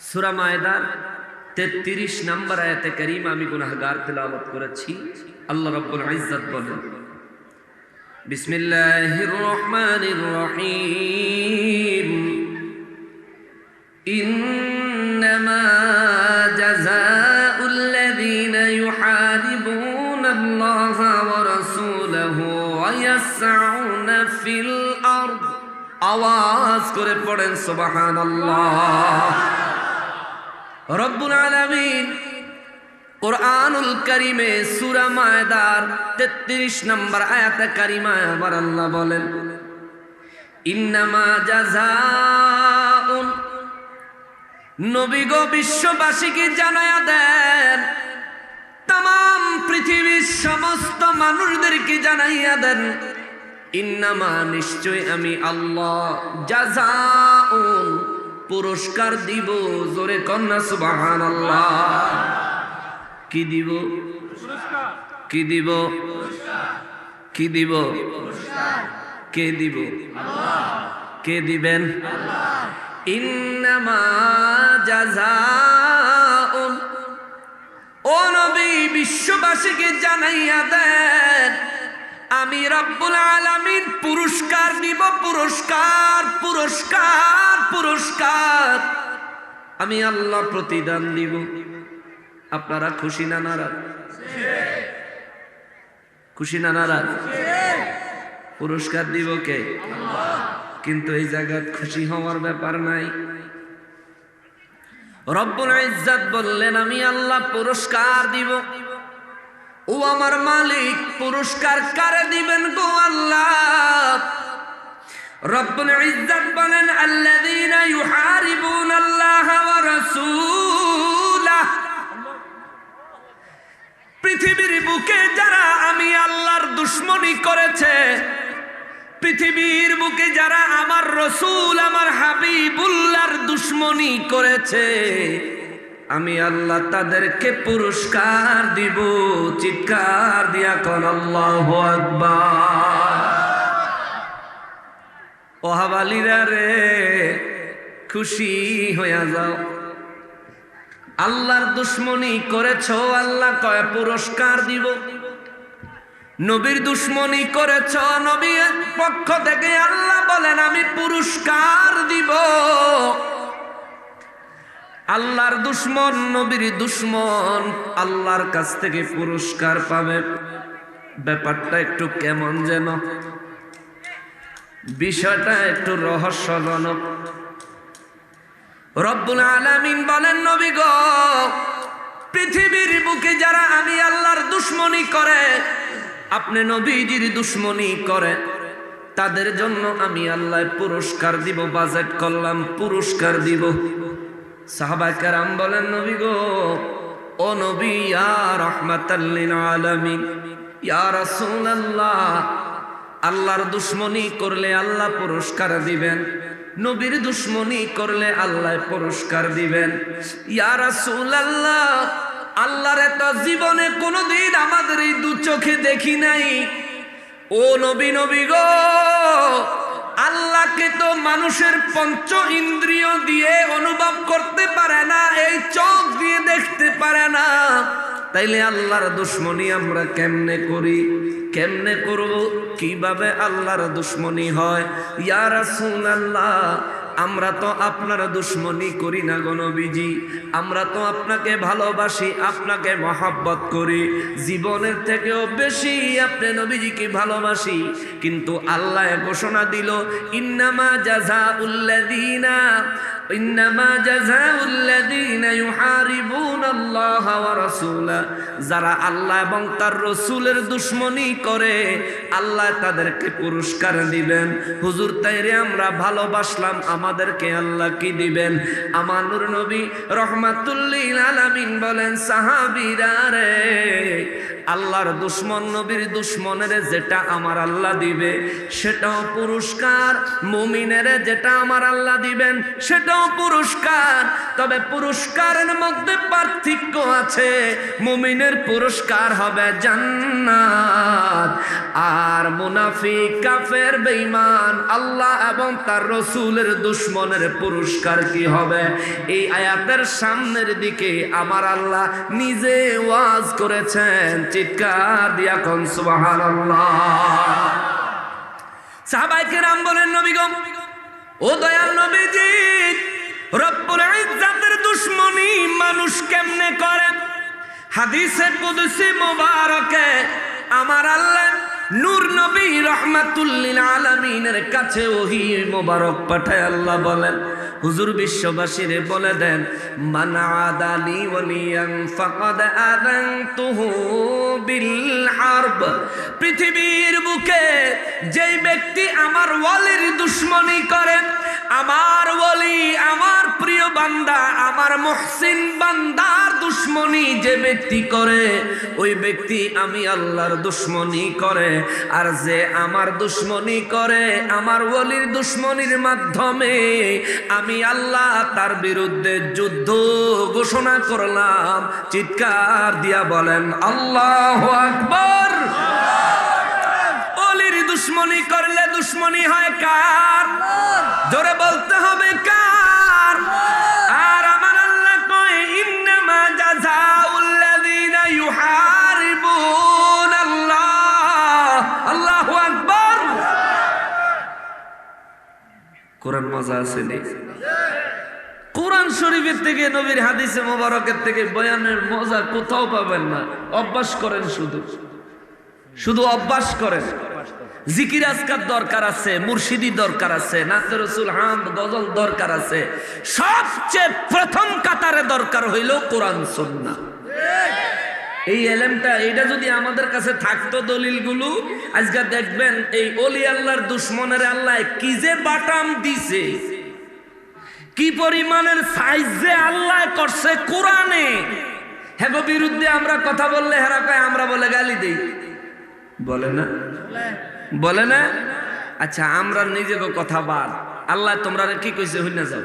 সূরা মায়দার 33 নম্বর আয়াতে কারীমা আমি গুনাহগার তেলাওয়াত করেছি। আল্লাহ রাব্বুল ইজ্জত বলেন, বিসমিল্লাহির রহমানির রহিম, ইন্নামা জাযাউল লাযীনা ইউহারিবুনাল্লাহা ওয়া রাসূলাহু ওয়া ইয়াসআউনা ফিল আরদ। আওয়াজ করে পড়েন সুবহানাল্লাহ। রব্বুল আলামিন কুরআনুল কারীমে সূরা মায়দার 33 নম্বর আয়াতে কারিমায় আবার আল্লাহ বলেন, ইন্নামা জাযাউন, নবী গো বিশ্ববাসীকে জানায়া দেন, तमाम পৃথিবীর সমস্ত মানুষদেরকে জানাইয়া দেন, ইন্নামা নিশ্চয় আমি আল্লাহ জাযাউন পুরস্কার দিব। জোরে কন্যা সুবহানাল্লাহ। কি দিব? কি দিব? কি দিব? কে দিব? কে দিবেন? ইন্নামা জাযাউন, ও নবী বিশ্ববাসীকে জানাইয়া দেন, আমি রব্বুল আলামিন পুরস্কার দিব। পুরস্কার, পুরস্কার, পুরস্কার। আমি আল্লাহ প্রতিদান দিব। আপনারা খুশি না নারাজ? খুশি না নারাজ? পুরস্কার দিব কে? কিন্তু এই জায়গায় খুশি হওয়ার ব্যাপার নাই। রব্বুল ইজ্জত বললেন, আমি আল্লাহ পুরস্কার দিব। ও আমার মালিক, পুরস্কার কারে দিবেন গো আল্লাহ? রব্বুল ইজ্জত বলেন, আল্লাযীনা ইউহারিবুনাল্লাহা ওয়া রাসূলাহু, পৃথিবীর বুকে যারা আমি আল্লাহর দুশমনি করেছে, পৃথিবীর বুকে যারা আমার রাসূল আমার হাবিবুল্লাহর দুশমনি করেছে, আমি আল্লাহ তাদেরকে পুরস্কার দিব। চিৎকার দিয়া কোন আল্লাহু আকবার। ও হাওয়ালিরা রে, খুশি হইয়া যাও। আল্লাহর দুশমনি করেছো, আল্লাহ কয় পুরস্কার দিব। নবীর দুশমনি করেছো, নবীর পক্ষ থেকে আল্লাহ বলেন আমি পুরস্কার দিব। আল্লাহর দুশমন, নবীর দুশমন আল্লাহর কাছ থেকে পুরস্কার পাবে। ব্যাপারটা একটু কেমন যেন, বিষয়টা একটু রহস্যজনক। রব্বুল আলামিন বলেন, নবী গো পৃথিবীর বুকে যারা আমি আল্লাহর দুশমনি করে, আপনি নবীজির দুশমনি করে, তাদের জন্য আমি আল্লাহ পুরস্কার দিব। বাজেট করলাম, পুরস্কার দিব। সাহাবায়ে কেরাম বলেন, নবী গো, ও নবী, ইয়া রাহমাতাল লিল আলামিন, ইয়া রাসূলুল্লাহ, আল্লাহর দুশমনি করলে আল্লাহ পুরস্কার দিবেন, নবীর দুশমনি করলে আল্লাহ পুরস্কার দিবেন। ইয়া রাসূলুল্লাহ, আল্লাহর তো জীবনে কোনোদিন আমাদের এই দু চোখে দেখি নাই। ও নবী, নবী গো, আল্লাহকে তো মানুষের পঞ্চ ইন্দ্রিয় দিয়ে অনুভব করতে পারে না, এই চোখ দিয়ে দেখতে পারে না। তাইলে আল্লাহর দুশমনি আমরা কেমনে করি? কেমনে করব? কিভাবে আল্লাহর দুশমনি হয়? ইয়া রাসূলুল্লাহ, আমরা তো আপনার দুশমনি করি না গো নবীজি, আমরা তো আপনাকে ভালোবাসি, আপনাকে মহব্বত করি, জীবনের থেকেও বেশি আপনি নবীজিকে ভালোবাসি। কিন্তু আল্লাহ ঘোষণা দিল, ইন্নামা জাযাউল্লাযীনা, ইন্নামা জাযাউল্লাযীনা ইউহারিবুনাল্লাহা ওয়া রাসূলাহু, যারা আল্লাহ এবং তার রাসূলের দুশমনি করে আল্লাহ তাদেরকে পুরস্কার দিবেন। হুজুর, তাইরে আমরা ভালোবাসলাম, আমাদেরকে আল্লাহ কি দিবেন? আমার নূর নবী রাহমাতুল লিল আলামিন বলেন, সাহাবীরা রে, আল্লাহর দুশ্মন নবীর দুশ্মনের যেটা আমার আল্লাহ দিবে সেটাও পুরস্কার, মুমিনের যেটা আমার আল্লাহ দিবেন সেটাও পুরস্কার। তবে পুরস্কারের মধ্যে পার্থক্য আছে, মুমিনের পুরস্কার হবে জান্নাত, আর মুনাফিক কাফের বেঈমান আল্লাহ এবং তার রাসূলের দুশ্মনের পুরস্কার কি হবে? এই আয়াতের সামনের দিকে আমার আল্লাহ নিজে ওয়াজ করেছেন। চিৎকার দিয়া কোন সুবহানাল্লাহ। সাহাবায়ে কেরাম বলেন, নবী গো, ও দয়াল নবীজি, রব্বুল ইজ্জাতের দুশমনী মানুষ কেমনে করে? হাদিসে কুদসি মুবারকে আমার আল্লাহ নূর নবী রাহমাতুল লিল আলামিনের কাছে ওহী মুবারক পাঠায় আল্লাহ বলেন, হুজুর বিশ্ববাসীরে বলে দেন, মান আদালি ওয়ালিয়ান ফাকাদ আযানতুহু বিল হারব। পৃথিবীর বুকে যেই ব্যক্তি আমার ওয়ালির দুশমনী করে, আমার ওয়ালি, আমার প্রিয় বান্দা, আমার মুহসিন বান্দার দুশমনী যে ব্যক্তি করে, ওই ব্যক্তি আমি আল্লাহর দুশমনী করে। আর যে আমার দুশমনী করে, আমার ওয়ালির দুশমনীর মাধ্যমে আমি আল্লাহ তার বিরুদ্ধে যুদ্ধ ঘোষণা করলাম। চিৎকার দিয়া বলেন আল্লাহু আকবার। ওয়ালির দুশমনী করলে দুশমনী হয় কার? জোরে বলতে হবে কার? আর আমার আল্লাহ কয়, ইন্নামা জাযাউল্লাযীনা ইউহারিবুনাল্লাহ। আল্লাহু আকবার। কোরআন মজা আছে নি? কোরআন শরীফের থেকে, নবীর হাদিসে মোবারকের থেকে বয়ানের মজা কোথাও পাবেন না। অভ্যাস করেন, শুধু অভ্যাস করেন। জিকির আজকার দরকার আছে, মুর্শিদি দরকার আছে, নাতে রসুল হামদ গজল দরকার আছে। সবচেয়ে প্রথম কাতারে দরকার হইল কোরআন সুন্নাহ। এই এলেমটা, এইটা যদি আমাদের কাছে থাকতো, দলিলগুলো, আজকে দেখবেন এই ওলি আল্লাহর দুশমনের আল্লাহ কি যে বাটাম দিছে, কি পরিমাণের সাইজ যে আল্লাহ করছে কোরআনে। হ্যাঁ, বিরুদ্ধে আমরা কথা বললে হেরা কয় আমরা বলে গালি দেই, বলে না? বলে না? আচ্ছা, আমরা নিজেকে কথা বাদ, আল্লাহ তোমরা কি কইছে হইনা যাও।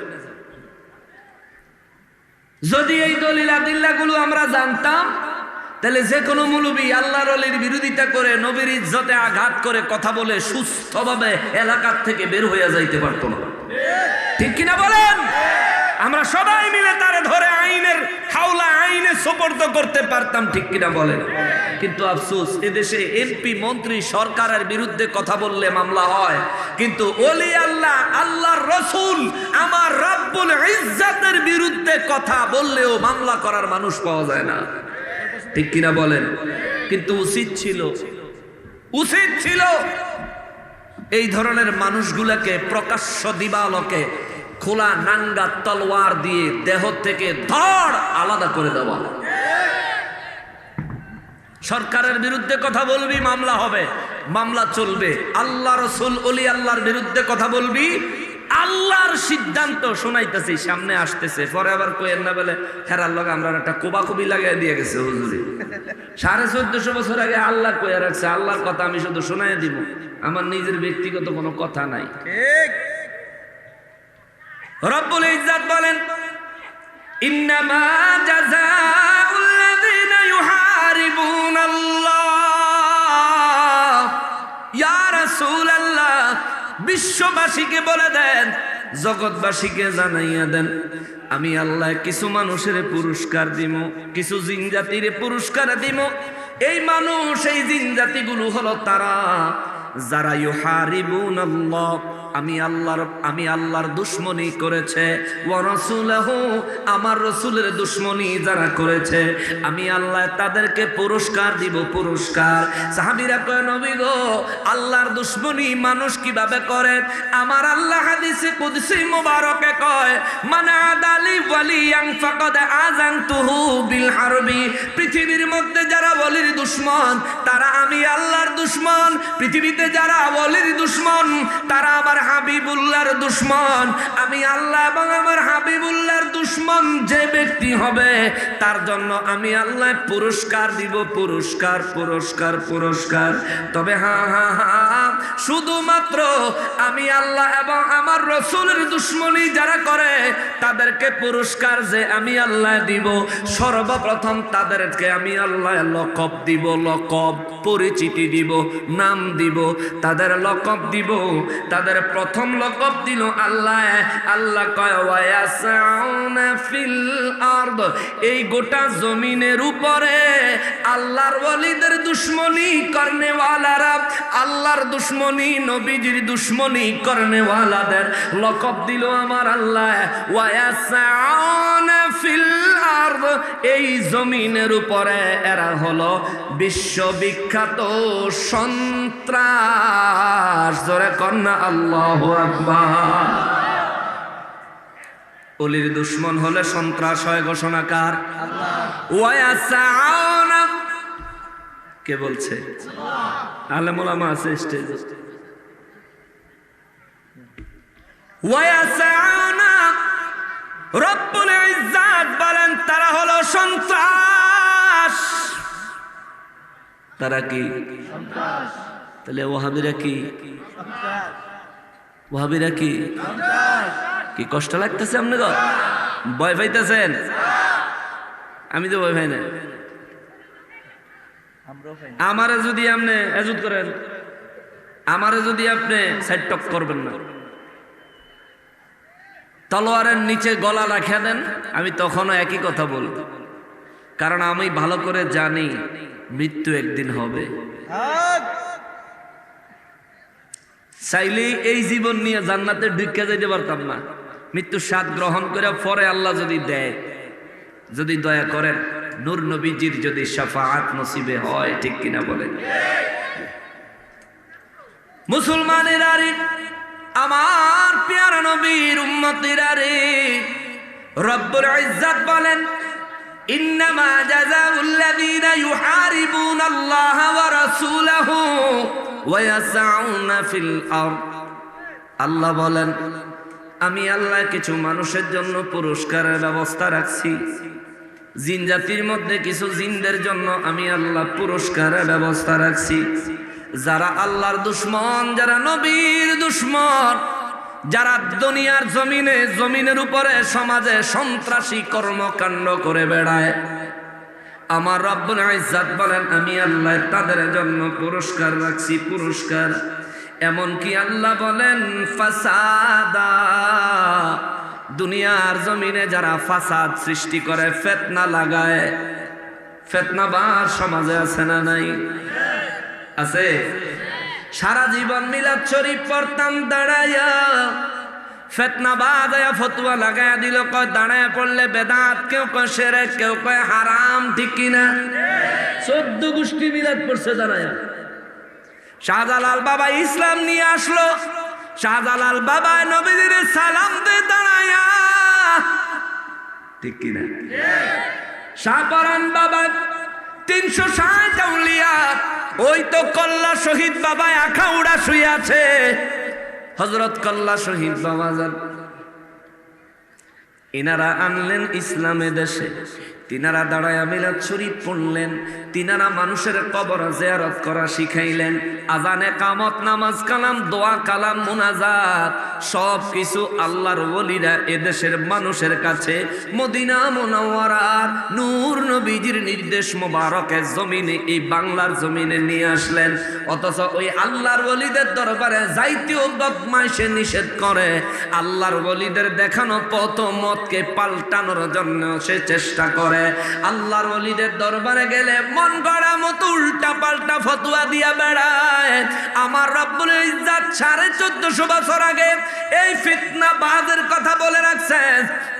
যদি এই দলিল আদিল্লা গুলো আমরা জানতাম, তাহলে যে কোনো মুলবি আল্লাহর ওলির বিরোধিতা করে, নবীর ইজ্জতে আঘাত করে কথা বলে সুস্থভাবে এলাকার থেকে বের হইয়া যাইতে পারতো না। ঠিক কিনা বলেন? আমরা সবাই মিলে তারে ধরে আইনের হাওলা, আইনে সুপর্দ করতে পারতাম। ঠিক কিনা বলেন? কিন্তু আফসোস, এদেশে এমপি মন্ত্রী সরকারের বিরুদ্ধে কথা বললে মামলা হয়, কিন্তু ওলি আল্লাহ, আল্লাহর রাসূল, আমার রব্বুল ইজ্জাতের বিরুদ্ধে কথা বললেও মামলা করার মানুষ পাওয়া যায় না। ঠিক কিনা বলেন? কিন্তু উচিত ছিল এই ধরনের মানুষগুলোকে প্রকাশ্য দিবালোকে খোলা নাঙ্গা তলোয়ার দিয়ে দেহ থেকে ধড় আলাদা করে দেওয়া। সরকারের বিরুদ্ধে কথা বলবি, মামলা হবে, মামলা চলবে। আল্লাহ রাসূল, ওলি আল্লাহর বিরুদ্ধে কথা বলবি, আল্লাহর সিদ্ধান্ত শোনাইতেছি, সামনে আসতেছে। পরে আবার কইেন না বলে হেরার লগে আমরা একটা কোবাকুবি লাগাই দিয়ে গেছে হুজুরি। 1450 বছর আগে আল্লাহ কইয়া রাখছে, আল্লাহর কথা আমি শুধু শোনাই দিব, আমার নিজের ব্যক্তিগত কোনো কথা নাই। ঠিক। রব্বুল ইজ্জাত বলেন, ইন্নামা জাযাউল্লাযীনা ইউহারিবুনাল্লাহ। ইয়া রাসূলুল্লাহ, বিশ্ববাসীকে বলে দেন, জগৎবাসীকে জানাইয়া দেন, আমি আল্লাহ কিছু মানুষের পুরস্কার দিব, কিছু জিন জাতির পুরস্কার দিব। এই মানুষ, এই জিন জাতিগুলো হলো তারা যারা ইউহারিবুনাল্লাহ, আমি আল্লাহর দুশমনী করেছে, ওয়া রাসূলুহু, আমার রাসূলের দুশমনী যারা করেছে, আমি আল্লাহ তাদেরকে পুরস্কার দিব, পুরস্কার। সাহাবীরা কয়, নবী গো, আল্লাহর দুশমনী মানুষ কিভাবে করে? আমার আল্লাহ হাদিসে কুদসি মুবারকে কয়, মান আদালি ওয়ালিয়ান ফাকাদ আযানতুহু বিল হারবি। পৃথিবীর মধ্যে যারা ওলির দুশমন, তারা আমি আল্লাহর দুশমন। পৃথিবীতে যারা ওলির দুশমন, তারা আমার হাবিবুল্লাহর দুশমন, আমি আল্লাহ এবং আমার হাবিবুল্লাহর দুশমন যে ব্যক্তি হবে তার জন্য আমি আল্লাহ পুরস্কার দিব, পুরস্কার পুরস্কার পুরস্কার। তবে শুধুমাত্র আমি আল্লাহ এবং আমার রাসূলের দুশমনি যারা করে তাদেরকে পুরস্কার যে আমি আল্লাহ দিব, সর্বপ্রথম তাদেরকে আমি আল্লাহ লকব দিব, লকব পরিচিতি দিব, নাম দিব, তাদের লকব দিব। তাদের প্রথম লকব দিল আল্লাহ। আল্লাহ কয় ওয়ায়াসাউনা ফিল আরদ, এই গোটা জমিনের উপরে আল্লাহর ওয়ালিদের দুশমনি করনেওয়ালারা, আল্লাহর দুশমনি নবীজির দুশমনি করনেওয়ালাদের লকব দিল আমার আল্লাহ ওয়ায়াসাউনা ফিল আরদ, এই জমিনের উপরে এরা হলো বিশ্ববিখ্যাত সন্ত্রাস। জোরে কন্যা আল্লাহু আকবার। ওলির দুশমন হলে সন্ত্রাস হয় ঘোষণাকার আল্লাহ। ওয়ায়াসাউনা কে বলছে? আলেম ওলামা আছে স্টেজে। ওয়ায়াসাউনা রব্বুল ইজ্জাত বলেন তারা হলো সন্ত্রাস। তারা কি সন্ত্রাস? তাহলে ওয়াহাবিরা কি সন্ত্রাস? ওয়াহাবিরা কি সন্ত্রাস? কি কষ্ট লাগতেছে আপনাদের? ভয় পাইতেছেন? আমি তো ভয় পাই না। আমারে যদি আপনি এজুত করেন, আমারে যদি আপনি সাইড টক করবেন না, তলোয়ারের নিচে গলা রাখা দেন, আমি তখনও একই কথা বলব। কারণ আমি ভালো করে জানি মৃত্যু একদিন হবে। চাইলেই এই জীবন নিয়ে জান্নাতে ঢুকে যেতে পারতাম না। মৃত্যুর স্বাদ গ্রহণ করে পরে আল্লাহ যদি দেয়, যদি দয়া করেন, নূর নবীজির যদি শাফাআত নসিবে হয়, ঠিক কিনা বলেন? মুসলমানেরা রে, আমার প্যারা নবীর উম্মতেরা রে, রব্বুল ইজ্জাত বলেন ইন্নামা জাযাউল লাযীনা ইউহারিবুনাল্লাহা ওয়া রাসূলাহু ওয়া ইয়াসআউনা ফিল আরদ। আল্লাহ বলেন আমি আল্লাহ কিছু মানুষের জন্য পুরস্কারের ব্যবস্থা রাখছি। জিন জাতির মধ্যে কিছু জিনদের জন্য আমি আল্লাহ পুরস্কারের ব্যবস্থা রাখছি। যারা আল্লাহর দুশমন, যারা নবীর দুশমন, যারা দুনিয়ার জমিনের উপরে সমাজে সন্ত্রাসী কর্মকাণ্ড করে বেড়ায়, আমার রব্বুল ইজ্জাত বলেন আমি আল্লাহ তাদের জন্য পুরস্কার রাখছি, পুরস্কার। এমনকি আল্লাহ বলেন ফাসাদা, দুনিয়ার জমিনে যারা ফাসাদ সৃষ্টি করে, ফিতনা লাগায়, ফিতনাবাজ সমাজে আছে না নাই? আছে। সারা জীবন মিলাদ শরীফ পড়তাম দাঁড়াইয়া, ফিতনাবাজ আয়া ফতোয়া লাগায়া দিল, কয় দাঁড়ায় পড়লে বেদাত, কেউ কয় শিরক, কেউ কয় হারাম, ঠিক কিনা? 14 গোষ্ঠী মিলাদ পড়ছে দাঁড়াইয়া। শাহজালাল বাবা ইসলাম নিয়ে আসলো, শাহজালাল বাবা নবীজির সালাম দে দাঁড়াইয়া, ঠিক কিনা? শাহপরান বাবা 360 আউলিয়া, ওই তো কল্লা শহীদ বাবা আখাউড়া শুয়ে আছে, হযরত কল্লা শহীদ বাবা যান, ইনারা আনলেন ইসলামে দেশে। তিনারা দাঁড়ায়া মিলাদ শরীফ পড়লেন, তিনারা মানুষের কবর জিয়ারত করা শিখাইলেন। আজানে, কামত, নামাজ, কালাম, দোয়া, কালাম, মুনাজাত সব কিছু আল্লাহর ওলিরা এদেশের মানুষের কাছে মদিনা মুনাওয়ারার নূর নবীজির নির্দেশ মোবারকে জমিনে, এই বাংলার জমিনে নিয়ে আসলেন। অথচ ওই আল্লাহর ওলিদের দরবারে যাইতেও বদমাইশে নিষেধ করে। আল্লাহর ওলিদের দেখানো পথ মতকে পাল্টানোর জন্য সে চেষ্টা করে। আল্লাহর ওলিদের দরবারে গেলে মন গড়া মতো উল্টা পাল্টা ফতোয়া দিয়া বেড়ায়। আমার রব্বুল ইজ্জাত 1450 বছর আগে এই ফিতনাবাজের কথা বলে রাখছেন।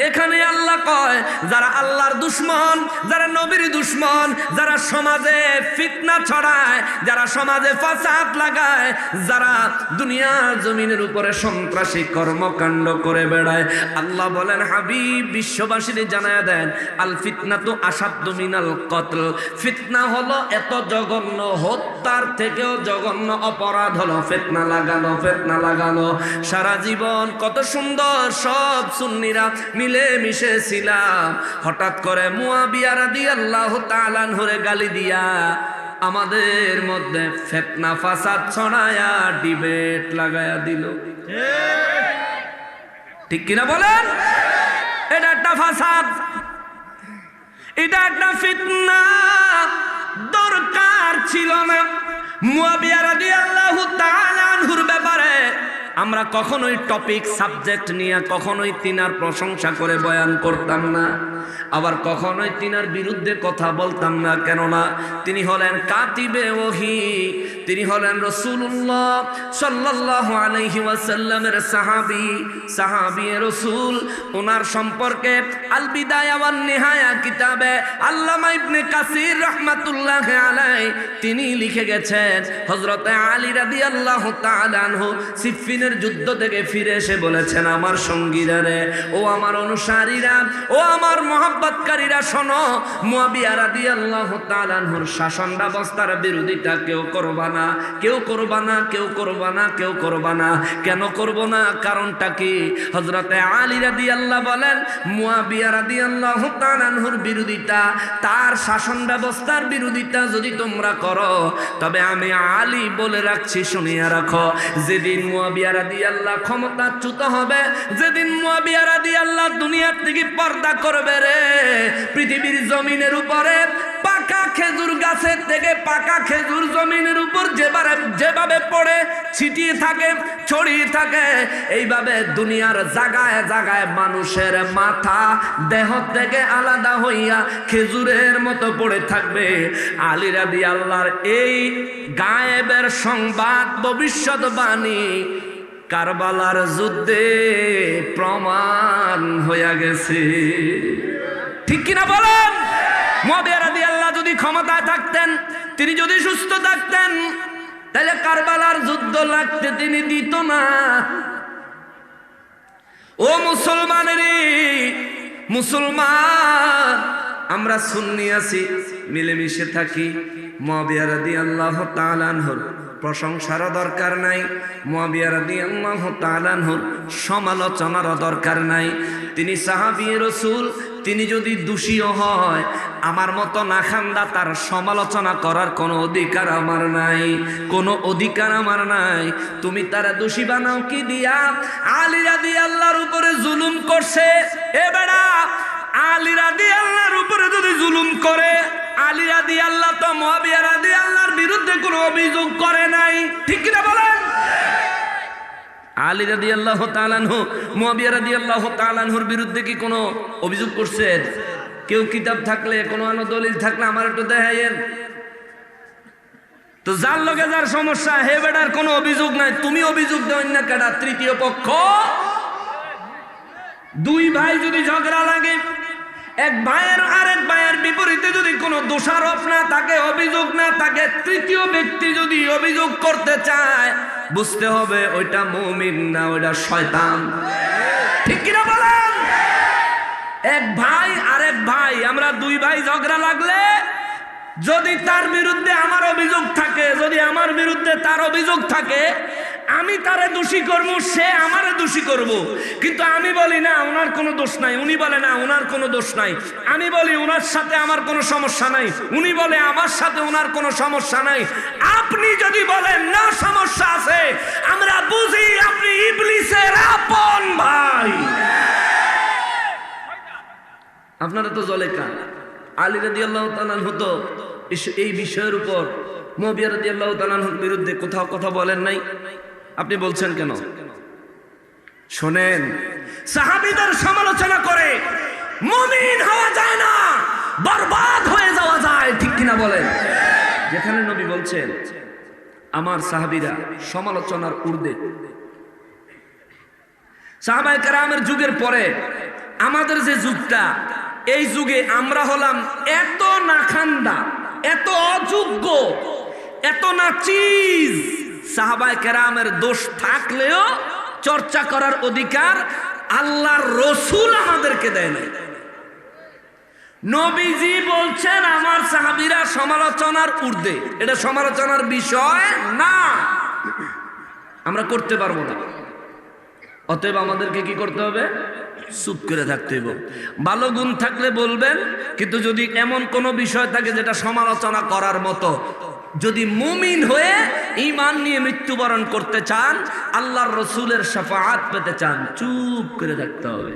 এখানে আল্লাহ কয় যারা আল্লাহর দুশমন, যারা নবীর দুশমন, যারা সমাজে ফিতনা ছড়ায়, যারা সমাজে ফাসাদ লাগায়, যারা দুনিয়ার জমিনের উপরে সন্ত্রাসী কর্মকাণ্ড করে বেড়ায়, আল্লাহ বলেন হাবিব হাবিব বিশ্ববাসীর জানায়া দেন, আল ফিতনাতু আশাদ্দু মিনাল কতল, ফিতনা হলো এত জঘন্য, হত্যার থেকেও জঘন্য অপরাধ হলো ফিতনা লাগানো, ফিতনা লাগানো। সারা জীবন কত সুন্দর সব সুন্নিরা মিলে মিশে ছিলাম, হঠাৎ করে মুয়াবিয়া রাদিয়াল্লাহু তাআলা আনহুরে গালি দিয়া আমাদের মধ্যে ফিতনা ফাসাদ ছড়ায়া ডিবেট লাগায়া দিল। ঠিক কিনা বলেন? এটা একটা ফাসাদ, এটা একটা ফিতনা, দরকার ছিল না। মুয়াবিয়া রাদিয়াল্লাহু তাআলা আনহুর ব্যাপারে আমরা কখনোই টপিক সাবজেক্ট নিয়ে কখনোই তিনার প্রশংসা করে বয়ান করতাম না, আবার কখনোই তিনার বিরুদ্ধে কথা বলতাম না। কেননা তিনি হলেন কাতিবে ওহী, তিনি হলেন রাসূলুল্লাহ সাল্লাল্লাহু আলাইহি ওয়াসাল্লামের সাহাবী রাসূল। ওনার সম্পর্কে আল বিদায়া ওয়ান নিহায়া কিতাবে আল্লামা ইবনে কাসির রাহমাতুল্লাহি আলাইহি তিনি লিখে গেছেন, হযরতে আলী রাদিয়াল্লাহু তাআলা আনহু সিফফিনের যুদ্ধ থেকে ফিরে এসে বলেছেন, আমার সঙ্গীরা রে, ও আমার অনুসারীরা, ও আমার মহব্বতকারীরা, শোনো, মুয়াবিয়া রাদিয়াল্লাহু তাআলা আনহুর শাসন ব্যবস্থার বিরোধিতা কেউ করবা না, কেউ করবা না, কেউ করবা না, কেউ করবা না। কেন করব না? কারণটা কি? হযরতে আলী রাদিয়াল্লাহু বলেন, মুয়াবিয়া রাদিয়াল্লাহু তাআলা আনহুর বিরোধিতা, তার শাসন ব্যবস্থার বিরোধিতা যদি তোমরা করো, তবে আমি আলী বলে রাখছি, শুনিয়া রাখো, যেদিন মুয়াবিয়া রাদিয়াল্লাহু ক্ষমতাচ্যুত হবে, যেদিন মুয়াবিয়া রাদিয়াল্লাহু দুনিয়ার থেকে পর্দা করবে রে, পৃথিবীর জমিনের উপরে পাকা খেজুর গাছের থেকে পাকা খেজুর জমিনের উপর যেভাবে পড়ে ছিটিয়ে থাকে, ছড়িয়ে থাকে, এইভাবে দুনিয়ার জায়গায় জায়গায় মানুষের মাথা দেহ থেকে আলাদা হইয়া খেজুরের মতো পড়ে থাকবে। আলী রাদিয়াল্লাহর এই গায়েবের সংবাদ, ভবিষ্যৎবাণী কারবালার যুদ্ধে প্রমাণ হইয়া গেছে। ঠিক কিনা বলেন? মুয়াবিয়া রাদিয়াল্লাহু যদি ক্ষমতায় থাকতেন, তিনি যদি সুস্থ থাকতেন, তাহলে কারবালার যুদ্ধ লাগতে তিনি দিত না। ও মুসলমানেরই মুসলমান, আমরা সুন্নি আছি, মিলেমিশে থাকি। মুয়াবিয়া রাদিয়াল্লাহু তাআলা আনহুর প্রশংসারও দরকার নাই, মুয়াবিয়া রাদিয়াল্লাহু তাআলা আনহুর সমালোচনারও দরকার নাই। তিনি সাহাবী রাসূল, তিনি যদি দোষীও হয়, আমার মতো নাখান্দা তার সমালোচনা করার কোনো অধিকার আমার নাই, কোনো অধিকার আমার নাই। তুমি তারা দোষী বানাও কি দিয়া? আলী রাদিয়াল্লাহর উপরে জুলুম করছে, এ বেড়া, আলী রাদিয়াল্লাহর উপরে যদি জুলুম করে, আলী রাদিয়াল্লাহু তো মুয়াবিয়া রাদিয়াল্লাহর বিরুদ্ধে কোনো অভিযোগ করে নাই। ঠিক কি না বলেন? আলী রাদিয়াল্লাহু তাআলা আনহু মুয়াবিয়া রাদিয়াল্লাহু তাআলা আনহুর বিরুদ্ধে কি কোনো অভিযোগ করছেন? কেউ কিতাব থাকলে, কোনো দলিল থাকলে আমার একটু দেখাইয়েন তো। যার লগে যার সমস্যা, হে বেটার কোনো অভিযোগ নাই, তুমি অভিযোগ দেও না কেডা? তৃতীয় পক্ষ। দুই ভাই যদি ঝগড়া লাগে, এক ভাইয়ের আরেক ভাইয়ের বিপরীতে যদি কোনো দোষারোপ না থাকে, অভিযোগ না থাকে, তৃতীয় ব্যক্তি যদি অভিযোগ করতে চায়, বুঝতে হবে ওইটা মুমিন না, ওইটা শয়তান। ঠিক কিনা বলেন? এক ভাই আরেক ভাই, আমরা দুই ভাই ঝগড়া লাগলে, যদি তার বিরুদ্ধে আমার অভিযোগ থাকে, যদি আমার বিরুদ্ধে তার অভিযোগ থাকে, আমি তারে দোষী করব, সে আমারে দোষী করব। কিন্তু আমি বলি না ওনার কোনো দোষ নাই, উনি বলে না ওনার কোনো দোষ নাই। আমি বলি ওনার সাথে আমার কোনো সমস্যা নাই, উনি বলে আমার সাথে ওনার কোনো সমস্যা নাই। আপনি যদি বলেন না সমস্যা আছে, আমরা বুঝি আপনি ইবলিসের আপন ভাই। আপনারা তো জলে কান। আলী রাদিয়াল্লাহু তাআলা আনহু তো এই বিষয়ের উপর মুয়াবিয়া রাদিয়াল্লাহু তাআলা আনহুর বিরুদ্ধে কোথাও কথা বলেন নাই। আপনি বলছেন কেন? শোনেন, সাহাবীদের সমালোচনা করে মুমিন হওয়া যায় না, বরবাদ হয়ে যাওয়া যায়। ঠিক কিনা বলেন? যেখানে নবী বলছেন আমার সাহাবীরা সমালোচনার ঊর্ধ্বে, সাহাবায়ে কেরামের যুগের পরে আমাদের যে যুগটা, এই যুগে আমরা হলাম এত নাখান্দা, এত অযোগ্য, এত নাচিজ, সাহাবায়ে কেরামের দোষ থাকলেও চর্চা করার অধিকার আল্লাহর রসুল আমাদেরকে দেয় নাই। নবীজি বলছেন আমার সাহাবীরা সমালোচনার ঊর্ধ্বে, এটা সমালোচনার বিষয় না, আমরা করতে পারবো না। অতএব আমাদেরকে কি করতে হবে? চুপ করে থাকতে হবে। ভালো গুণ থাকলে বলবেন, কিন্তু যদি এমন কোনো বিষয় থাকে যেটা সমালোচনা করার মতো, যদি মুমিন হয়ে ঈমান নিয়ে মৃত্যুবরণ করতে চান, আল্লাহর রসুলের শাফাআত পেতে চান, চুপ করে থাকতে হবে।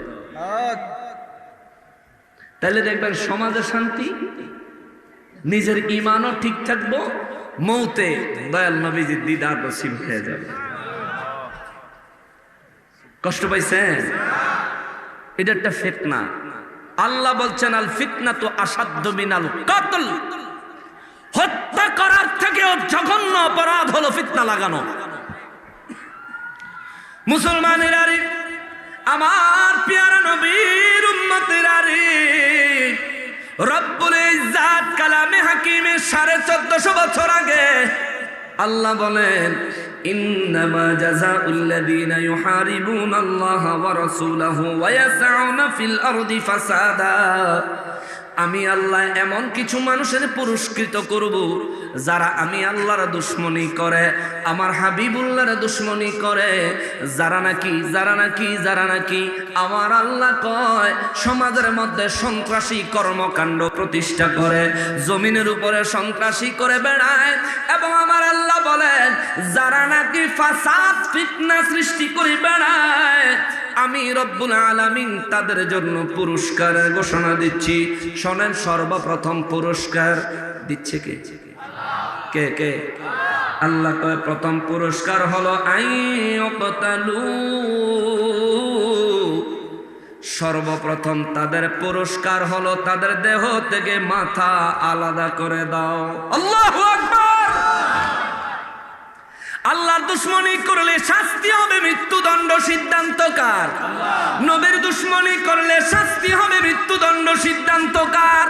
তাহলে দেখবেন সমাজে শান্তি, নিজের ঈমানও ঠিক থাকবো, মৌতে দয়াল নবীজির দিদার নসিব হয়ে যাবে। কষ্ট পাইছেন? এটা একটা ফিতনা। আল্লাহ বলছেন আল ফিতনাতু আশাদ্দু মিনাল কতল, হত্যা করার থেকেও জঘন্য অপরাধ হলো ফিতনা লাগানো। মুসলমানেরা রে, আমার পেয়ারা নবীর উম্মতেরা রে, রব্বুল ইজ্জাত কালামে হাকিমে 1450 বছর আগে আল্লাহ বলেন ইন্নামা জাযাউল লাযীনা ইউহারিবুনাল্লাহা ওয়া রাসূলাহু ওয়া ইয়াসআউনা ফিল আরদি ফাসাদা, আমি আল্লাহ এমন কিছু মানুষের পুরস্কৃত করব যারা আমি আল্লাহর দুশমনি করে, আমার হাবিবুল্লাহর দুশমনি করে, যারা নাকি আমার আল্লাহ কয় সমাজের মধ্যে সন্ত্রাসী কর্মকাণ্ড প্রতিষ্ঠা করে, জমিনের উপরে সন্ত্রাসী করে বেড়ায়, এবং আমার আল্লাহ বলেন যারা নাকি ফাসাদ ফিতনা সৃষ্টি করে বেড়ায়, আমি রব্বুল আলামিন তাদের জন্য পুরস্কারের ঘোষণা দিচ্ছি। শোনেন, সর্বপ্রথম পুরস্কার দিচ্ছে কে? কে কে? আল্লাহ কয় প্রথম পুরস্কার হলো আইয়ুকতালু, সর্বপ্রথম তাদের পুরস্কার হলো তাদের দেহ থেকে মাথা আলাদা করে দাও। আল্লাহু আকবার। আল্লাহর দুশমনি করলে শাস্তি হবে মৃত্যুদণ্ড, সিদ্ধান্ত কার? নবীর দুশমনি করলে শাস্তি হবে মৃত্যুদণ্ড, সিদ্ধান্ত কার?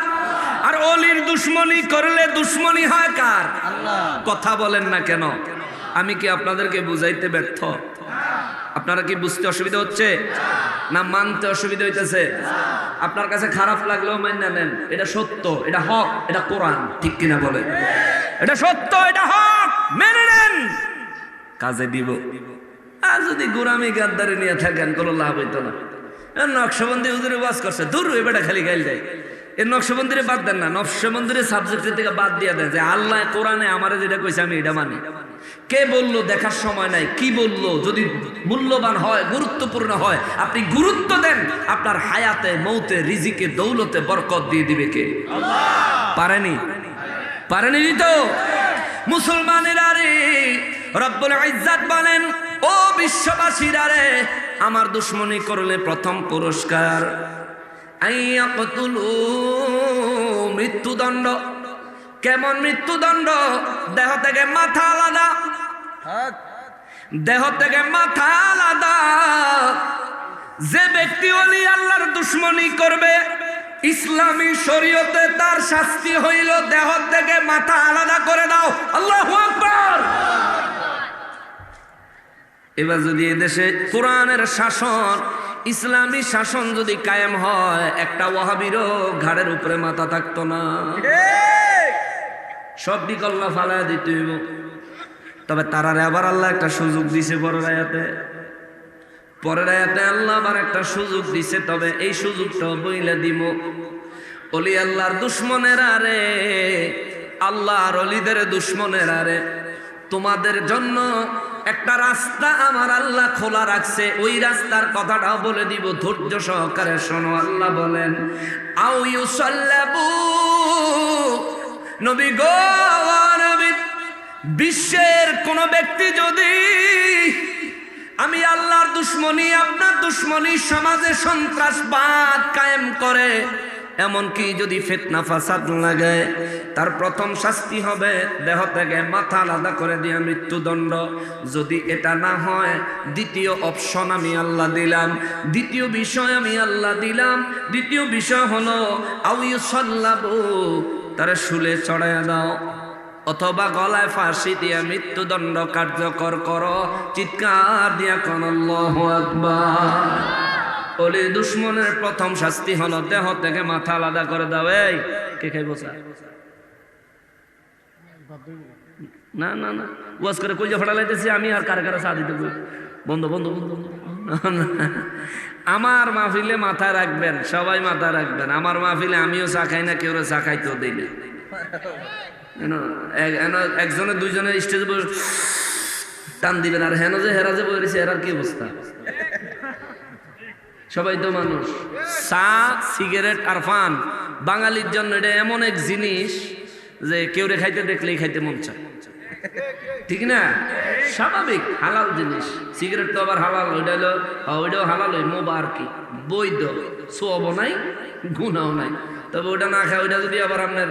আর ওলির দুশমনি করলে দুশমনি হয় কার? আল্লাহ। কথা বলেন না কেন? আমি কি আপনাদেরকে বুঝাইতে ব্যর্থ? আপনারা কি বুঝতে অসুবিধা হচ্ছে না মানতে অসুবিধা হইতেছে? আপনার কাছে খারাপ লাগলেও মেনে নেন, এটা সত্য, এটা হক, এটা কোরআন, ঠিক কিনা বলেন? এটা সত্য, এটা হক, মেনে নেন, কাজে দিব। আর যদি গোরামি গাদ্দারি নিয়ে থাকেন কোনো লাভ হইতো না। নকশবন্দি হুজুরে ওয়াজ করছে, দূর হয়ে বেটা খালি গাইল যায়, এর নকশবন্দিরে বাদ দেন না, নকশবন্দিরে সাবজেক্টের থেকে বাদ দিয়ে দেন যে আল্লাহ কোরআনে আমারে যেটা কইছে আমি এটা মানি। কে বললো দেখার সময় নাই, কি বললো, যদি মূল্যবান হয়, গুরুত্বপূর্ণ হয়, আপনি গুরুত্ব দেন, আপনার হায়াতে মৌতে রিজিকে দৌলতে বরকত দিয়ে দিবে কে? আল্লাহ। পারেনি তো মুসলমানেরা রে, রব্বুল ইজ্জাত বলেন ও বিশ্ববাসীরা রে, আমার দুশমনি করলে প্রথম পুরস্কার আইয়াকতুলু, মৃত্যুদণ্ড। কেমন মৃত্যুদণ্ড? দেহ থেকে মাথা আলাদা, দেহ থেকে মাথা আলাদা। যে ব্যক্তি ওলি আল্লাহর দুশমনি করবে, ইসলামী শরীয়তে তার শাস্তি হইল দেহ থেকে মাথা আলাদা করে দাও। আল্লাহু আকবার। এবার যদি এদেশে কোরআনের শাসন, ইসলামী শাসন যদি কায়েম হয়, একটা ওয়াহাবিরও ঘাড়ের উপরে মাথা থাকতো না, সব বিকল্লা ফালা দিতে হইব। তবে তারারে আবার আল্লাহ একটা সুযোগ দিছে, পরের আয়াতে আল্লাহ আবার একটা সুযোগ দিছে, তবে এই সুযোগটা বইলা দিব। ওলি আল্লাহর দুশমনেরা রে, আল্লাহর ওলিদের দুশমনেরা রে, তোমাদের জন্য একটা রাস্তা আমার আল্লাহ খোলা রাখছে, ওই রাস্তার কথাটাও বলে দিব, ধৈর্য সহকারে শোনো। আল্লাহ বলেন আও ইউসাল্লাবু, নবী গো নবী, বিশ্বের কোন ব্যক্তি যদি আমি আল্লাহর দুশমনি, আপনার দুশমনি, সমাজে সন্ত্রাসবাদ কায়েম করে, এমনকি যদি ফিতনা ফাসাদ লাগায়, তার প্রথম শাস্তি হবে দেহ থেকে মাথা আলাদা করে দিয়া মৃত্যুদণ্ড। যদি এটা না হয়, দ্বিতীয় অপশন আমি আল্লাহ দিলাম, দ্বিতীয় বিষয় আমি আল্লাহ দিলাম। দ্বিতীয় বিষয় হলো আও ইউসাল্লাবু, তারে শুলে চড়াইয়া দাও, অথবা গলায় ফাঁসি দিয়া মৃত্যুদণ্ড কার্যকর করো। চিৎকার দিয়া কোন আল্লাহু আকবার। ওলি দুশ্মনের প্রথম শাস্তি হলো দেহ থেকে মাথা আলাদা করে দাও। এই কে খাইব চা? না না না, ওয়াজ করে কই যে ফাটা লাইতেছি আমি, আর কারে কারে চা দিতে বন্ধ বন্ধ বন্ধ। আমার মাহফিলে মাথা রাখবেন, সবাই মাথা রাখবেন। আমার মাহফিলে আমিও চা খাই না, কেউ চা খাইতেও দিই না। একজনে দুইজনের স্টেজে টান দিবেন, আর হেন যে হেরা যে বলেছে এরার কি অবস্থা? সবাই তো মানুষ। চা, সিগারেট আর পান বাঙালির জন্য এটা এমন এক জিনিস যে কেউ রে খাইতে দেখলেই খাইতে মন চায়, ঠিক না? স্বাভাবিক, হালাল জিনিস। সিগারেট তো আবার হালাল, ওইটাও হালাল, মোবা আর কি, বৈধ, সব নাই গুনাও নাই। তবে ওটা না খায়, ওইটা যদি আবার আপনার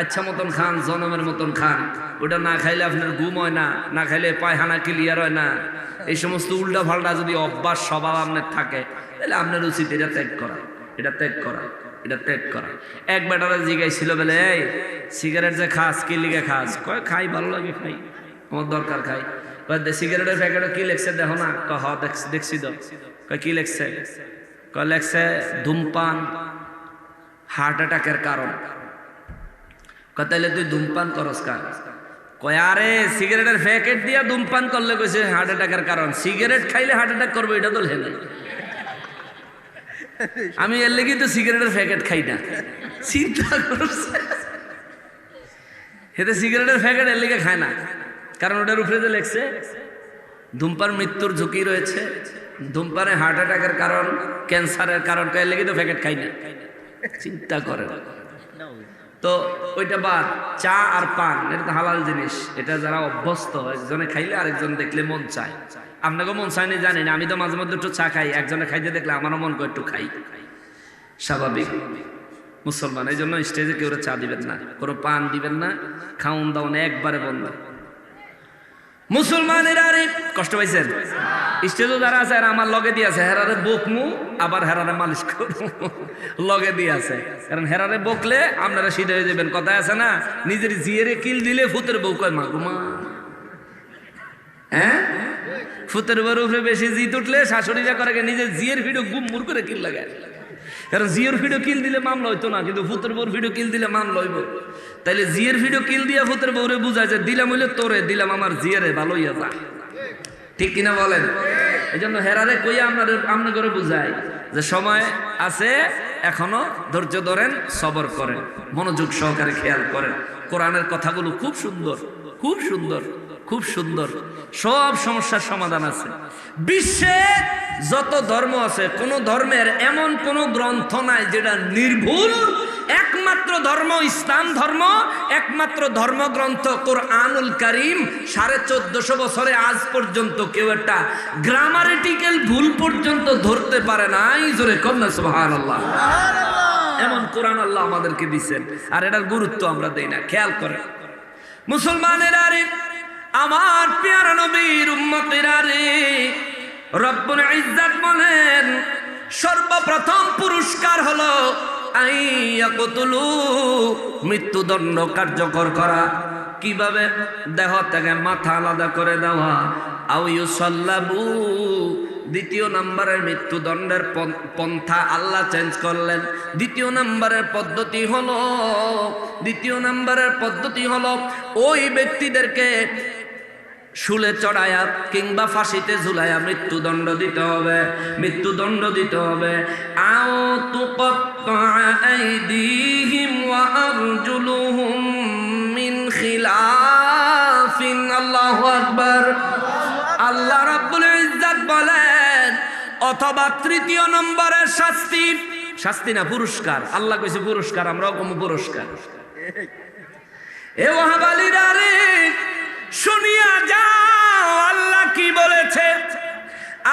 আচ্ছা মতন খান, জনমের মতন খান, ওটা না খাইলে আপনার ঘুম হয় না, না খাইলে পায়খানা ক্লিয়ার হয় না, এই সমস্ত উল্টা ফাল্টা যদি অভ্যাস স্বভাব আপনার থাকে, তাহলে আপনার উচিত এটা ত্যাগ করা, এটা ত্যাগ করা, এটা ত্যাগ করা। এক বেটারা জিজ্ঞাসছিল বলে, এই সিগারেট যে খাস কি লিগে খাস? কয় খাই, ভালো লাগে খাই, আমার দরকার খাই। সিগারেটের প্যাকেটে কি লেখছে দেখো না? হ দেখছি তো। কয় কি লেখছে? কয় লেখছে ধূমপান হার্ট অ্যাটাকের কারণ। কয় তাইলে তুই ধূমপান করস কার? কয় আরে সিগারেটের প্যাকেট দিয়া ধূমপান করলে কইছে হার্ট অ্যাটাকের কারণ, সিগারেট খাইলে হার্ট অ্যাটাক করবে এটা তো লেখে নাই। আমি এর লেগে তো সিগারেটের প্যাকেট খাই না। চিন্তা করছে, এতে সিগারেটের প্যাকেট এর লেগে খায় না, কারণ ওটার উপরে যে লেখছে ধূমপান মৃত্যুর ঝুঁকি রয়েছে, ধূমপানে হার্ট অ্যাটাকের কারণ, ক্যান্সারের কারণ, এর লেগে তো প্যাকেট খাই না। চিন্তা করে। তো ওইটা বাদ। চা আর পান এটা তো হালাল জিনিস, এটা যারা অভ্যস্ত, একজনে খাইলে আরেকজন দেখলে মন চায়। আপনাকে মন চায়নি জানি না, আমি তো মাঝে মধ্যে একটু চা খাই, একজনে খাইতে দেখলে আমারও মন করে একটু খাই, স্বাভাবিক মুসলমান। এই জন্য স্টেজে কেউ চা দিবেন না, কোনো পান দিবেন না, খাউন দাউন একবারে বন্ধ। মুসলমানের আরে কষ্ট পাইছেন? স্টেজও যারা আছে আর আমার লগে দিয়ে আছে, হেরারে বকমু আবার হেরারে মালিশ করবো, লগে দিয়ে আছে। কারণ হেরারে বকলে আপনারা সিধে হয়ে যাবেন। কথায় আছে না, নিজের জিয়েরে কিল দিলে ফুতের বউ কয় মা গুমা। হ্যাঁ, ফুতের বউর উপরে বেশি জিত উঠলে শাশুড়িরা করে নিজের জিয়ের ভিডিও গুম করে কিল লাগায়। কারণ জিয়ের ভিডিও কিল দিলে মামলা হইতো না, কিন্তু ফুতের বউর ভিডিও কিল দিলে মামলা হইব। তাইলে জিয়ের ভিডিও কিল দিয়া ফুতের বউরে বুঝায় যে দিলাম হইলে তোরে, দিলাম আমার জিয়ারে, ভালো হইয়া যা, ঠিক কিনা বলেন? এই জন্য হেরারে কইয়া আপনার করে বুঝাই যে সময় আছে এখনো, ধৈর্য ধরেন, সবর করেন, মনোযোগ সহকারে খেয়াল করেন। কোরআনের কথাগুলো খুব সুন্দর, খুব সুন্দর, খুব সুন্দর। সব সমস্যার সমাধান আছে। বিশ্বে যত ধর্ম আছে, কোন ধর্মের এমন কোন গ্রন্থ নাই যেটা নির্ভুল। একমাত্র ধর্ম ইসলাম ধর্ম, একমাত্র ধর্মগ্রন্থ কোরআনুল কারীম। 1450 বছরে আজ পর্যন্ত কেউ একটা গ্রামারেটিক্যাল ভুল পর্যন্ত ধরতে পারে নাই। জোরে কন্যা সুবহানাল্লাহ। এমন কোরআন আল্লাহ আমাদেরকে দিচ্ছেন, আর এটার গুরুত্ব আমরা দেই না। খেয়াল করে মুসলমানের আরে, আমার প্যারা নবীর উম্মতেরা রে, রব্বুল ইজ্জত বলেন সর্বপ্রথম পুরস্কার হলো আইয়াকুতুলু, মৃত্যুদণ্ড কার্যকর করা। কিভাবে? দেহ থেকে মাথা আলাদা করে দেওয়া। আও ইউসাল্লাবু, দ্বিতীয় নম্বরের মৃত্যুদণ্ডের পন্থা আল্লাহ চেঞ্জ করলেন। দ্বিতীয় নম্বরের পদ্ধতি হলো ওই ব্যক্তিদেরকে শুলে চড়ায়া কিংবা ফাঁসিতে ঝুলাইয়া মৃত্যুদণ্ড দিতে হবে, মৃত্যুদণ্ড দিতে হবে। আও তুকাত্তা আইদিহিম ওয়া আরজুলুহুম মিন খিলাফিন। আল্লাহু আকবার। আল্লাহ রাব্বুল ইজ্জত বলেন, অথবা তৃতীয় নম্বরের শাস্তি, শাস্তি না পুরস্কার। আল্লাহ কইছে পুরস্কার, আমরাও কম পুরস্কার। এ ওয়াহাবালিরা রে, শুনিয়া যাও আল্লাহ কি বলেছে।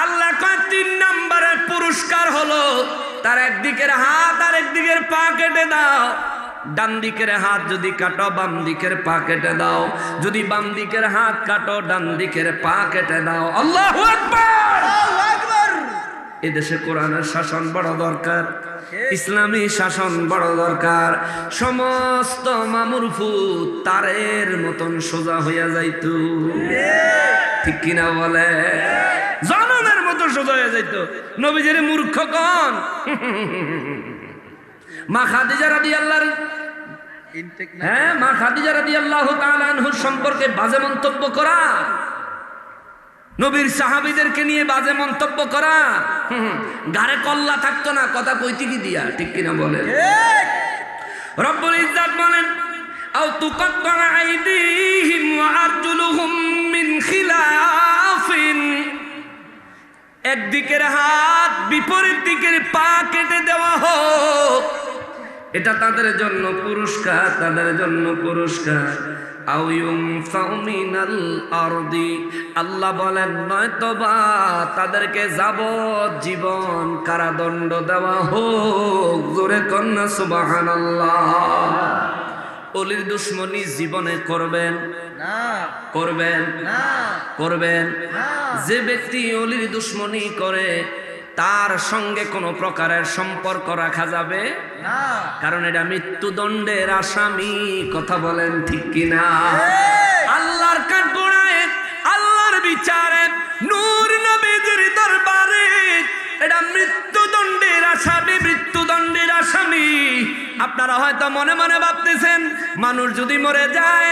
আল্লাহ কয় 3 নম্বরের পুরস্কার হলো তার একদিকের হাত আর একদিকের পা কেটে দাও। ডান দিকের হাত যদি কাটো, বাম দিকের পা কেটে দাও। যদি বাম দিকের হাত কাটো, ডান দিকের পা কেটে দাও। আল্লাহু আকবার। এদেশে কোরআনের শাসন বড় দরকার, ইসলামী শাসন বড় দরকার। সমস্ত মামুর ফুত তারের মতন সোজা হইয়া যাইতো, ঠিক কিনা বলে? জনমের মতো সোজা হয়ে যাইত। নবীজির মূর্খ কোন? মা খাদিজা রাদিয়াল্লাহু মা খাদিজা রাদিয়াল্লাহু তাআলা আনহুর সম্পর্কে বাজে মন্তব্য করা, নবীর সাহাবীদেরকে নিয়ে বাজে মন্তব্য করা, গারে কল্লা থাকতো না, কথা কইতে কি দিয়া, ঠিক কিনা বলেন? রব্বুল ইজ্জত বলেন আও তুকাত্তা আইদিহিম ওয়া আরজুলুহুম মিন খিলাফিন, একদিকের হাত বিপরীত দিকের পা কেটে দেওয়া হোক, এটা তাদের জন্য পুরস্কার, তাদের জন্য পুরস্কার। আও ইউনফাউ মিনাল আরদি, আল্লাহ বলেন নয়তোবা তাদেরকে যাবজ্জীবন কারাদণ্ড দেওয়া হোক। জোরে কন্যা সুবহানাল্লাহ। অলির দুশ্মনী জীবনে করবেন না, করবেন না, করবেন না। যে ব্যক্তি অলির দুশ্মনী করে তার সঙ্গে কোনো প্রকারের সম্পর্ক রাখা যাবে না, কারণ এটা মৃত্যুদণ্ডের আসামি। কথা বলেন ঠিক কিনা? আল্লাহর কাঠগড়ায়, আল্লাহর বিচারে, নূর নবীর দরবারে এটা মৃত্যুদণ্ডের আসামি, মৃত্যুদণ্ডের আসামি। আপনারা হয়তো মনে মনে ভাবতেছেন মানুষ যদি মরে যায়,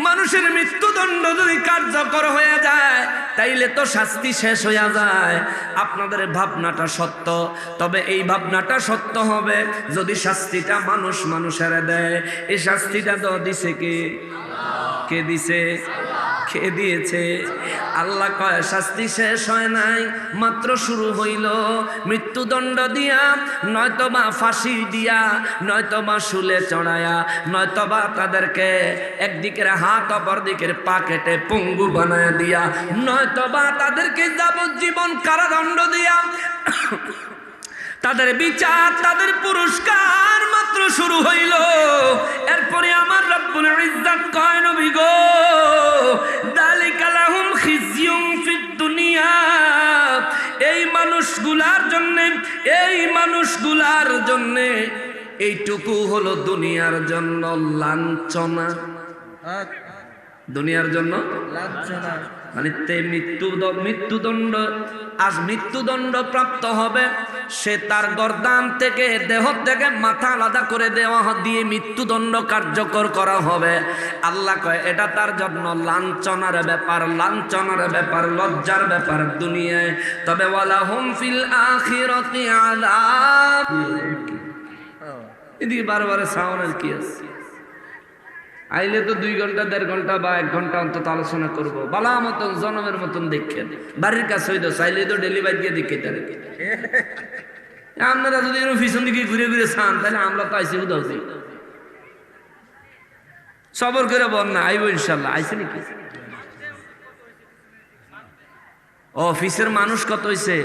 মানুষের মৃত্যুদণ্ড যদি কার্যকর হয়ে যায় তাইলে তো শাস্তি শেষ হয়ে যায়। আপনাদের ভাবনাটা সত্য, তবে এই ভাবনাটা সত্য হবে যদি শাস্তিটা মানুষ মানুষের দেয়। এই শাস্তিটা তো দিছে কে? কে দিছে? কে দিয়েছে? আল্লাহ কয় শাস্তি শেষ হয় নাই, মাত্র শুরু হইল। মৃত্যুদণ্ড দিয়া, নয়তোবা ফাঁসি দিয়া, নয়তোবা শুলে চড়ায়া, নয়তোবা তাদেরকে একদিকের হাত অপর দিকের পা কেটে পঙ্গু বানায় দিয়া, নয়তোবা তাদেরকে যাবজ্জীবন কারাদণ্ড দিয়া তাদের বিচার, তাদের পুরস্কার মাত্র শুরু হইল। এরপরে আমার রব্বুল ইজ্জত কয় নবী গো, যালিকা লাহুম খিজিয়ুম ফিদ দুনিয়া, এই মানুষগুলার জন্য, এই মানুষগুলার জন্য এইটুকু হলো দুনিয়ার জন্য লাঞ্ছনা। দুনিয়ার জন্য লাঞ্ছনা মানে মৃত্যুদণ্ড। আজ মৃত্যুদণ্ড প্রাপ্ত হবে সে তার গর্দান থেকে, দেহ থেকে মাথা আলাদা করে দেওয়া দিয়ে মৃত্যুদণ্ড কার্যকর করা হবে। আল্লাহ কয় এটা তার জন্য লাঞ্ছনার ব্যাপার, লাঞ্ছনার ব্যাপার, লজ্জার ব্যাপার দুনিয়ায়। তবে ওয়ালাহুম ফিল আখিরাতি আযাব। এদিকে বারবার সাউন্ডের কি আছে? আইলে তো 2 ঘন্টা 1.5 ঘন্টা বা 1 ঘন্টা অন্তত আলোচনা করবো, বালা মতন জনমের মতন দেখেন। বাড়ির কাছে হইতো চাইলে তো ডেলি বাইক দিয়ে দেখে তার। আপনারা যদি পিছন দিকে ঘুরে ঘুরে চান তাহলে আমরা তো আইসি উদাও দিই। সবর করে বল না, আইব ইনশাল্লাহ। আইসে নাকি? অফিসের মানুষ কত হইছে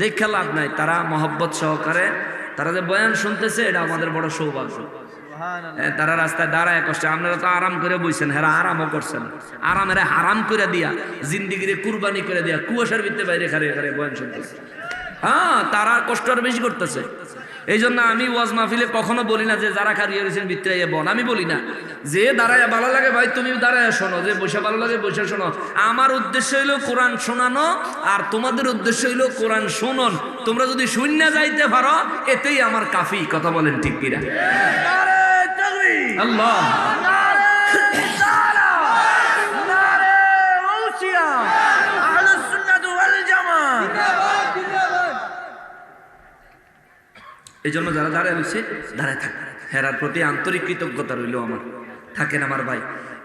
দেখে লাভ নাই, তারা মহব্বত সহকারে তারা যে বয়ান শুনতেছে, এটা আমাদের বড় সৌভাগ্য। তারা রাস্তায় দাঁড়ায় কষ্ট, আপনারা তো আরাম করে বইছেন, হ্যাঁ আরামও করছেন। আরামের হারাম করে দিয়া, জিন্দিগিরে কুরবানি করে দিয়া, কুয়াশার ভিতরে বাইরে খারে খারে বয়ান শুনতেছে। হ্যাঁ, তারা কষ্ট আর বেশি করতেছে। এই জন্য আমি ওয়াজ মাহফিলে কখনো বলি না যে যারা খারিয়ে রয়েছেন ভিতরে বন, আমি বলি না। যে দাঁড়ায় ভালো লাগে ভাই তুমি দাঁড়ায় শোনো, যে বসে ভালো লাগে বসে শোনো। আমার উদ্দেশ্য হইলো কোরআন শোনানো, আর তোমাদের উদ্দেশ্য হইলো কোরআন শুনুন। তোমরা যদি শূন্য যাইতে পারো এতেই আমার কাফি। কথা বলেন ঠিক কিনা? আল্লাহ এই জন্য যারা দাঁড়ায় রয়েছে দাঁড়ায় থাকে, হেরার প্রতি আন্তরিক কৃতজ্ঞতা রইল আমার। থাকেন আমার ভাই,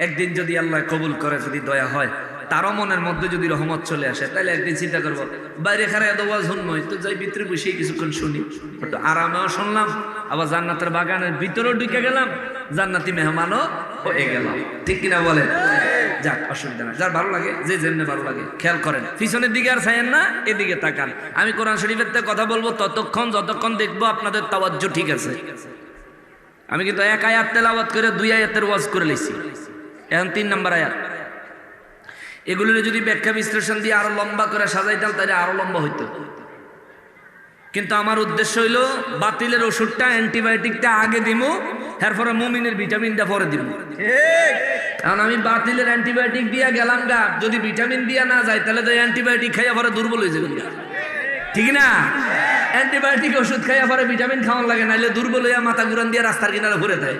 একদিন যদি আল্লাহ কবুল করে, যদি দয়া হয়, তারও মনের মধ্যে যদি রহমত চলে আসে, তাহলে একদিন চিন্তা করবো বাইরে খারে এত ওয়াজ শুনবই তো, যাই ভিতরে বসেই কিছুক্ষণ শুনি, একটু আরামেও শুনলাম, আবার জান্নাতের বাগানের ভিতরেও ঢুকে গেলাম, জান্নাতি মেহমানও হয়ে গেলাম। ঠিক কিনা বলেন? যাক, অসুবিধা না, যার ভালো লাগে, যে যেমনি ভালো লাগে। খেয়াল করেন, পিছনের দিকে আর চাইেন না, এদিকে তাকান। আমি কোরআন শরীফের থেকে কথা বলবো ততক্ষণ যতক্ষণ দেখবো আপনাদের তাওয়াজ্জু ঠিক আছে। আমি কিন্তু 1 আয়াত তেলাওয়াত করে 2 আয়াতের ওয়াজ করে লিছি, এখন 3 নম্বর আয়াত। এগুলো যদি ব্যাখ্যা বিশ্লেষণ দিয়ে আরো লম্বা করে সাজাইতাম তাহলে আরো লম্বা হইতো। কিন্তু আমার উদ্দেশ্য হইলো বাতিলের ওষুধটা, অ্যান্টিবায়োটিকটা আগে দিব, এরপরে মুমিনের ভিটামিনটা পরে দিব। কারণ আমি বাতিলের অ্যান্টিবায়োটিক দিয়া গেলাম গা, যদি ভিটামিন দিয়া না যায় তাহলে তো অ্যান্টিবায়োটিক খাইয়া পরে দুর্বল হয়ে যাবেন। ঠিক না? অ্যান্টিবায়োটিক ওষুধ খাইয়া পরে ভিটামিন খাওয়ান লাগে, নাইলে দুর্বল হইয়া মাথা ঘুরান দিয়ে রাস্তার কিনারে ঘুরে দেয়।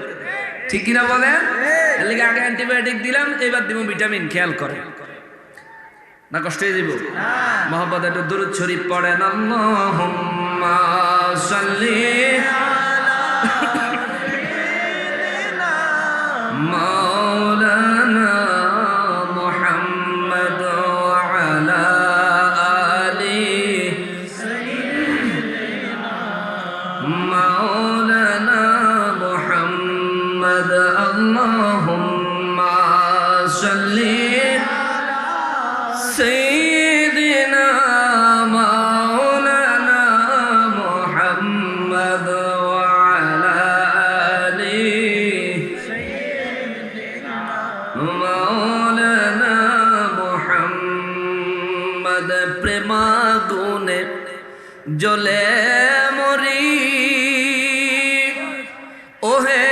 ঠিক কিনা বলেন? এর লেগে আগে অ্যান্টিবায়োটিক দিলাম, এবার দিব ভিটামিন। খেয়াল করে না, কষ্ট হয়ে যাব। মোহাম্মদ একটু দুরূদ শরীফ পড়েন। আল্লাহুম্মা সাল্লি মাওলানা মুহাম্মদ ওয়া আলা আলি মাওলানা মুহাম্মদ। আল্লাহুম্মা সাল্লি سيدنا مولانا محمد وعلى آله مولانا محمد। প্রেমাগুনে জ্বলে মরি ওহে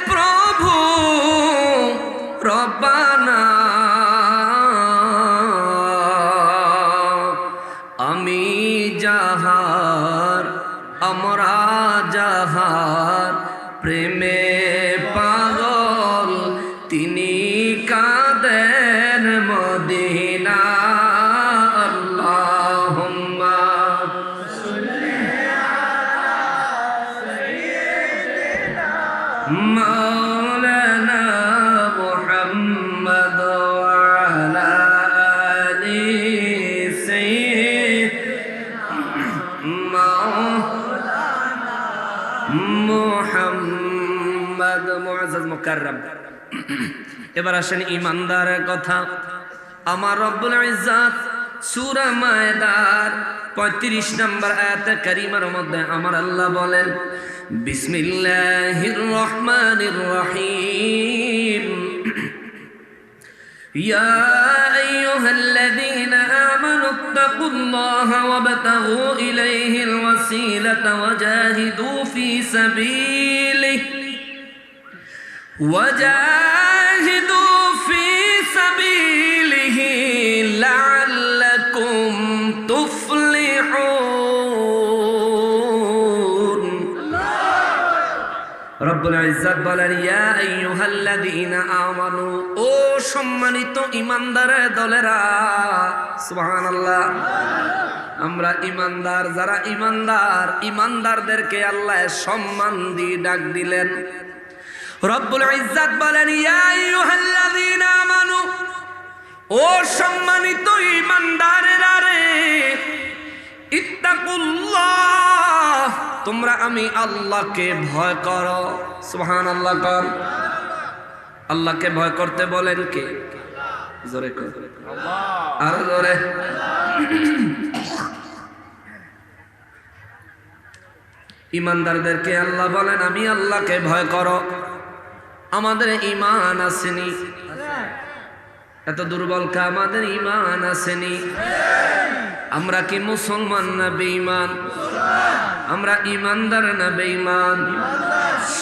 প্রভু রব্বানা, আমি যাহার আমরা যাহার প্রেমে পাগল, তিনি কাঁদেন মদিনা। আল্লাহুম্মা মাওলানা মুহাম্মদ ওয়া আলা আলি মুহাম্মদ মুআজ্জাজ মুকাররম। এবার আসেন ইমানদারের কথা। আমার রব্বুল ইজ্জত সূরা মায়েদার 35 নম্বর আয়াতে কারিমার মধ্যে আমার আল্লাহ বলেন, বিসমিল্লাহির রহমানির রহিম, يا أيها الذين آمنوا اتقوا الله وابتغوا إليه الوسيلة وجاهدوا في سبيله لعلكم تفلحون। রব্বুল ইজ্জত বলেন, ইয়া আইয়ুহাল্লাযীনা আমানু, ও সম্মানিত ইমানদারের দলেরা। সুবহানাল্লাহ। আমরা ইমানদার, যারা ইমানদার, ইমানদারদেরকে আল্লাহ সম্মান দিয়ে ডাক দিলেন। রব্বুল ইজ্জত বলেন, ইয়া আইয়ুহাল্লাযীনা আমানু, ও সম্মানিত ইমানদারেরা রে, ইত্তাকুল্লাহ, তোমরা আমি আল্লাহকে ভয় করো। সুবহানাল্লাহ। কর আল্লাহকে ভয় করতে বলেন কে? জোরে কর, আর জোরে। ইমানদারদেরকে আল্লাহ বলেন, আমি আল্লাহকে ভয় করো। আমাদের ঈমান আসেনি? এত দুর্বল কা? আমাদের ঈমান আসেনি? আমরা কি মুসলমান না বেঈমান? আমরা ইমানদার না বেঈমান?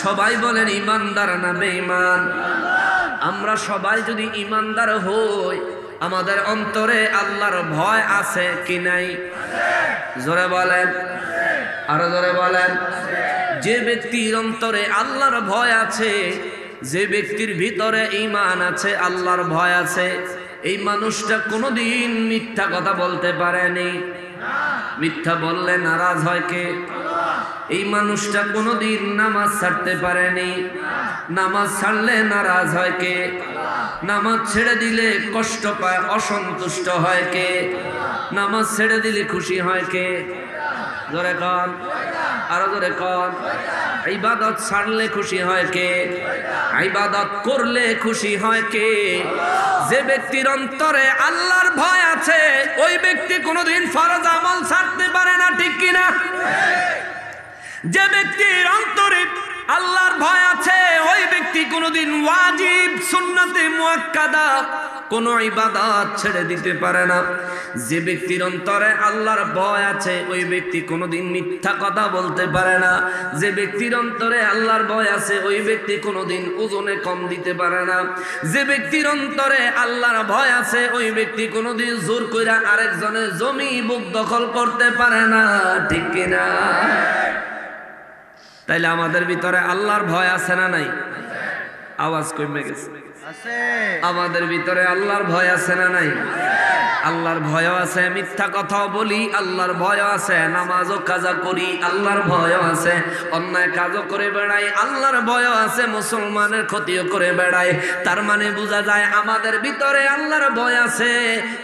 সবাই বলেন ইমানদার না বেঈমান? আমরা সবাই যদি ইমানদার হই, আমাদের অন্তরে আল্লাহর ভয় আছে কি নাই? জোরে বলেন, আরো জোরে বলেন। যে ব্যক্তির অন্তরে আল্লাহর ভয় আছে, যে ব্যক্তির ভিতরে ঈমান আছে, আল্লাহর ভয় আছে, এই মানুষটা কোনোদিন মিথ্যা কথা বলতে পারেনি। মিথ্যা বললে নারাজ হয় কে? এই মানুষটা কোনোদিন নামাজ ছাড়তে পারেনি। নামাজ ছাড়লে নারাজ হয় কে? নামাজ ছেড়ে দিলে কষ্ট পায়, অসন্তুষ্ট হয় কে? নামাজ ছেড়ে দিলে খুশি হয় কে? জোরে কন, আরো জোরে কন। ইবাদত ছাড়লে খুশি হয় কে? ইবাদত করলে খুশি হয় কে? যে ব্যক্তির অন্তরে আল্লাহর ভয় আছে, ওই ব্যক্তি কোনোদিন ফরজ আমল ছাড়তে পারে না। ঠিক কিনা? যে ব্যক্তির অন্তরে আল্লাহর ভয় আছে, ওই ব্যক্তি কোনোদিন ওয়াজিব সুন্নতে মুআক্কাদা কোনো ইবাদত ছেড়ে দিতে পারে না। যে ব্যক্তির অন্তরে আল্লাহর ভয় আছে ওই ব্যক্তি কোনোদিন মিথ্যা কথা বলতে পারে না। যে ব্যক্তির অন্তরে আল্লাহর ভয় আছে ওই ব্যক্তি কোনোদিন ওজনে কম দিতে পারে না। যে ব্যক্তির অন্তরে আল্লাহর ভয় আছে ওই ব্যক্তি কোনোদিন জোর কইরা আরেকজনের জমি বুক দখল করতে পারে না। ঠিক কিনা? তাইলে আমাদের ভিতরে আল্লাহর ভয় আছে না নাই? আওয়াজ কমে গেছে। আমাদের ভিতরে আল্লাহর ভয় আছে না নাই? আল্লাহর ভয় আছে, মিথ্যা কথাও বলি, আল্লাহর ভয় আছে, নামাজও কাজা করি, আল্লাহর ভয় আছে, অন্যায় কাজও করে বেড়াই, আল্লাহর ভয় আছে, মুসলমানের ক্ষতিও করে বেড়াই। তার মানে বোঝা যায় আমাদের ভিতরে আল্লাহর ভয় আছে,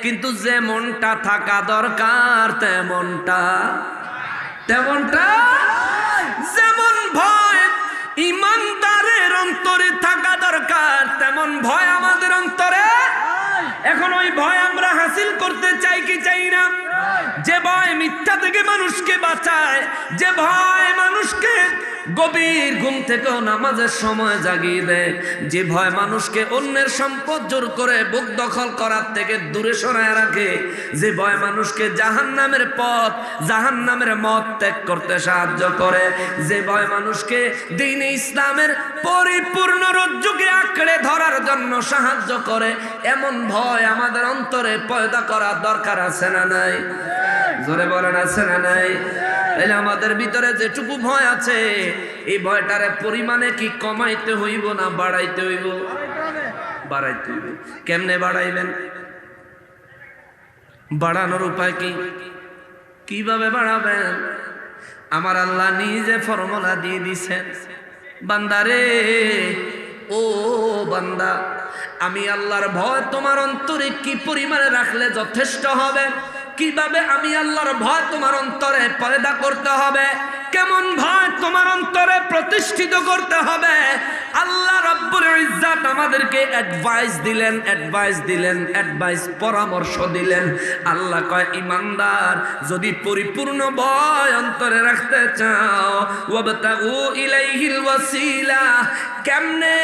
কিন্তু যে মনটা থাকা দরকার তেমনটা যেমন ভয় ইমানদারের অন্তরে থাকা দরকার তেমন ভয় আমাদের অন্তরে। এখন ওই ভয় আমরা হাসিল করতে চাই কি চাই না? যে ভয় মিথ্যা থেকে মানুষকে বাঁচায়, যে ভয় মানুষকে গভীর ঘুম থেকেও নামাজের সময় জাগিয়ে দেয়, যে ভয় মানুষকে অন্যের সম্পদ জোর করে বুক দখল করার থেকে দূরে সরায় রাখে, যে ভয় মানুষকে জাহান্নামের পথ, জাহান্নামের মত ত্যাগ করতে সাহায্য করে, যে ভয় মানুষকে দ্বীন ইসলামের পরিপূর্ণ রজ্জুকে আঁকড়ে ধরার জন্য সাহায্য করে, এমন ভয় আমাদের অন্তরে পয়দা করা দরকার আছে না নাই? জোরে বলেন আছে না নাই? তাহলে আমাদের ভিতরে যেটুকু ভয় আছে এই ভয়টারে পরিমাণে কি কমাইতে হইব না বাড়াইতে হইব? বাড়াইতে হইব। কেমনে বাড়াইবেন? বাড়ানোর উপায় কি? কিভাবে বাড়াবেন? আমার আল্লাহ নিজে ফর্মুলা দিয়ে দিছেন। বান্দারে, ও বান্দা, আমি আল্লাহর ভয় তোমার অন্তরে কি পরিমাণে রাখলে যথেষ্ট হবে? কিভাবে আমি আল্লাহর ভয় তোমার অন্তরে পয়দা করতে হবে? কেমন ভয় তোমার অন্তরে প্রতিষ্ঠিত করতে হবে? আল্লাহ রাব্বুল ইজ্জাত আমাদেরকে অ্যাডভাইস দিলেন, পরামর্শ দিলেন। আল্লাহ কয়, ইমানদার যদি পরিপূর্ণ ভয় অন্তরে রাখতে চাও, ওয়াবতাগু ইলাইহিল ওয়াসিলা, কেমনে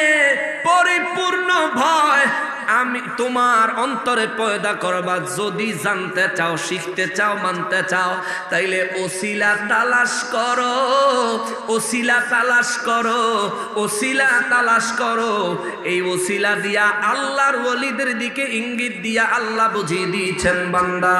পরিপূর্ণ ভয় আমি তোমার অন্তরে পয়দা করবা? যদি জানতে চাও, শিখতে চাও, মানতে চাও, তাইলে ওসিলা তালাশ করো, ওসিলা তালাশ করো, ওসিলা তালাশ করো। এই ওসিলা দিয়া আল্লাহর ওলিদের দিকে ইঙ্গিত দিয়া আল্লাহ বুঝিয়ে দিয়েছেন, বান্দা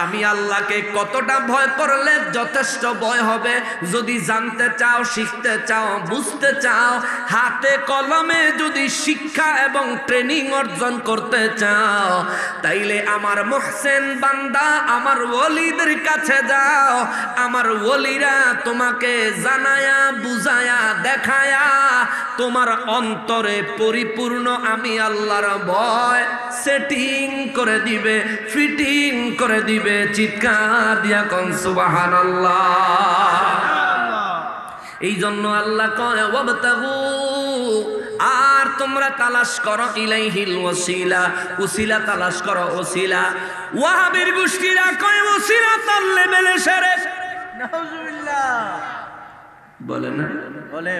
আমি আল্লাহকে কতটা ভয় করলে যথেষ্ট ভয় হবে? যদি জানতে চাও, শিখতে চাও, বুঝতে চাও, হাতে কলমে যদি শিক্ষা এবং ট্রেনিং অর্জন করতে চাও, তাইলে আমার মুহসিন বান্দা আমার ওলিদের কাছে যাও। আমার ওলিরা তোমাকে জানায়া বুঝায়া দেখায়া তোমার অন্তরে পরিপূর্ণ আমি আল্লাহর ভয় সেটিং করে দিবে, ফিটিং করে দিবে। চিৎকার দিয়া কোন সুবহানাল্লাহ। এই জন্য আল্লাহ কয়, ওয়াবতাগু, আর তোমরা তালাশ করো, ইলাইহিল ওয়াসিলা, ওসিলা তালাশ করো, ওসিলা। ওয়াহাবীর গোষ্ঠীরা কয় ওসিলা তার লেভেলে শিরক। নাউজুবিল্লাহ। বলে না? বলে।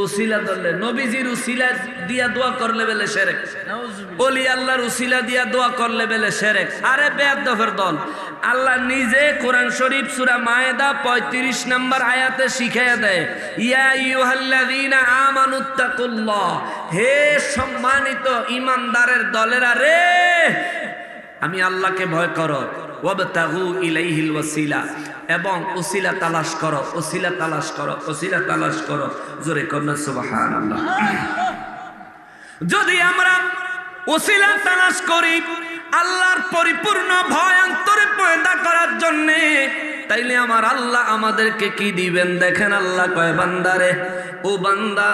ওসিলা ধরলে নবীজির উসিলা দিয়া দোয়া করলে বেলে শিরক, ওলি আল্লাহর উসিলা দিয়া দোয়া করলে বেলে শিরক। আরে বেয়াদবের দল, আল্লাহ নিজে কোরআন শরীফ সূরা মায়েদা 35 নম্বর আয়াতে শিখিয়ে দেয়, ইয়া আইয়ুহাল্লাযীনা আমানুত্তাকুল্লাহ, হে সম্মানিত ইমানদারের দলেরা রে, আমি আল্লাহকে ভয় করো। ওয়াবতাগু ইলাইহিল ওয়াসিলা, এবং ওসিলা তালাশ করো, ওসিলা তালাশ করো, ওসিলা তালাশ করো। জোরে কন্যা সুবহানাল্লাহ। যদি আমরা ওসিলা তালাশ করি আল্লাহর পরিপূর্ণ ভয় অন্তরে পয়দা করার জন্যে, তাইলে আমার আল্লাহ আমাদেরকে কি দিবেন দেখেন। আল্লাহ কয়, বান্দারে, ও বান্দা,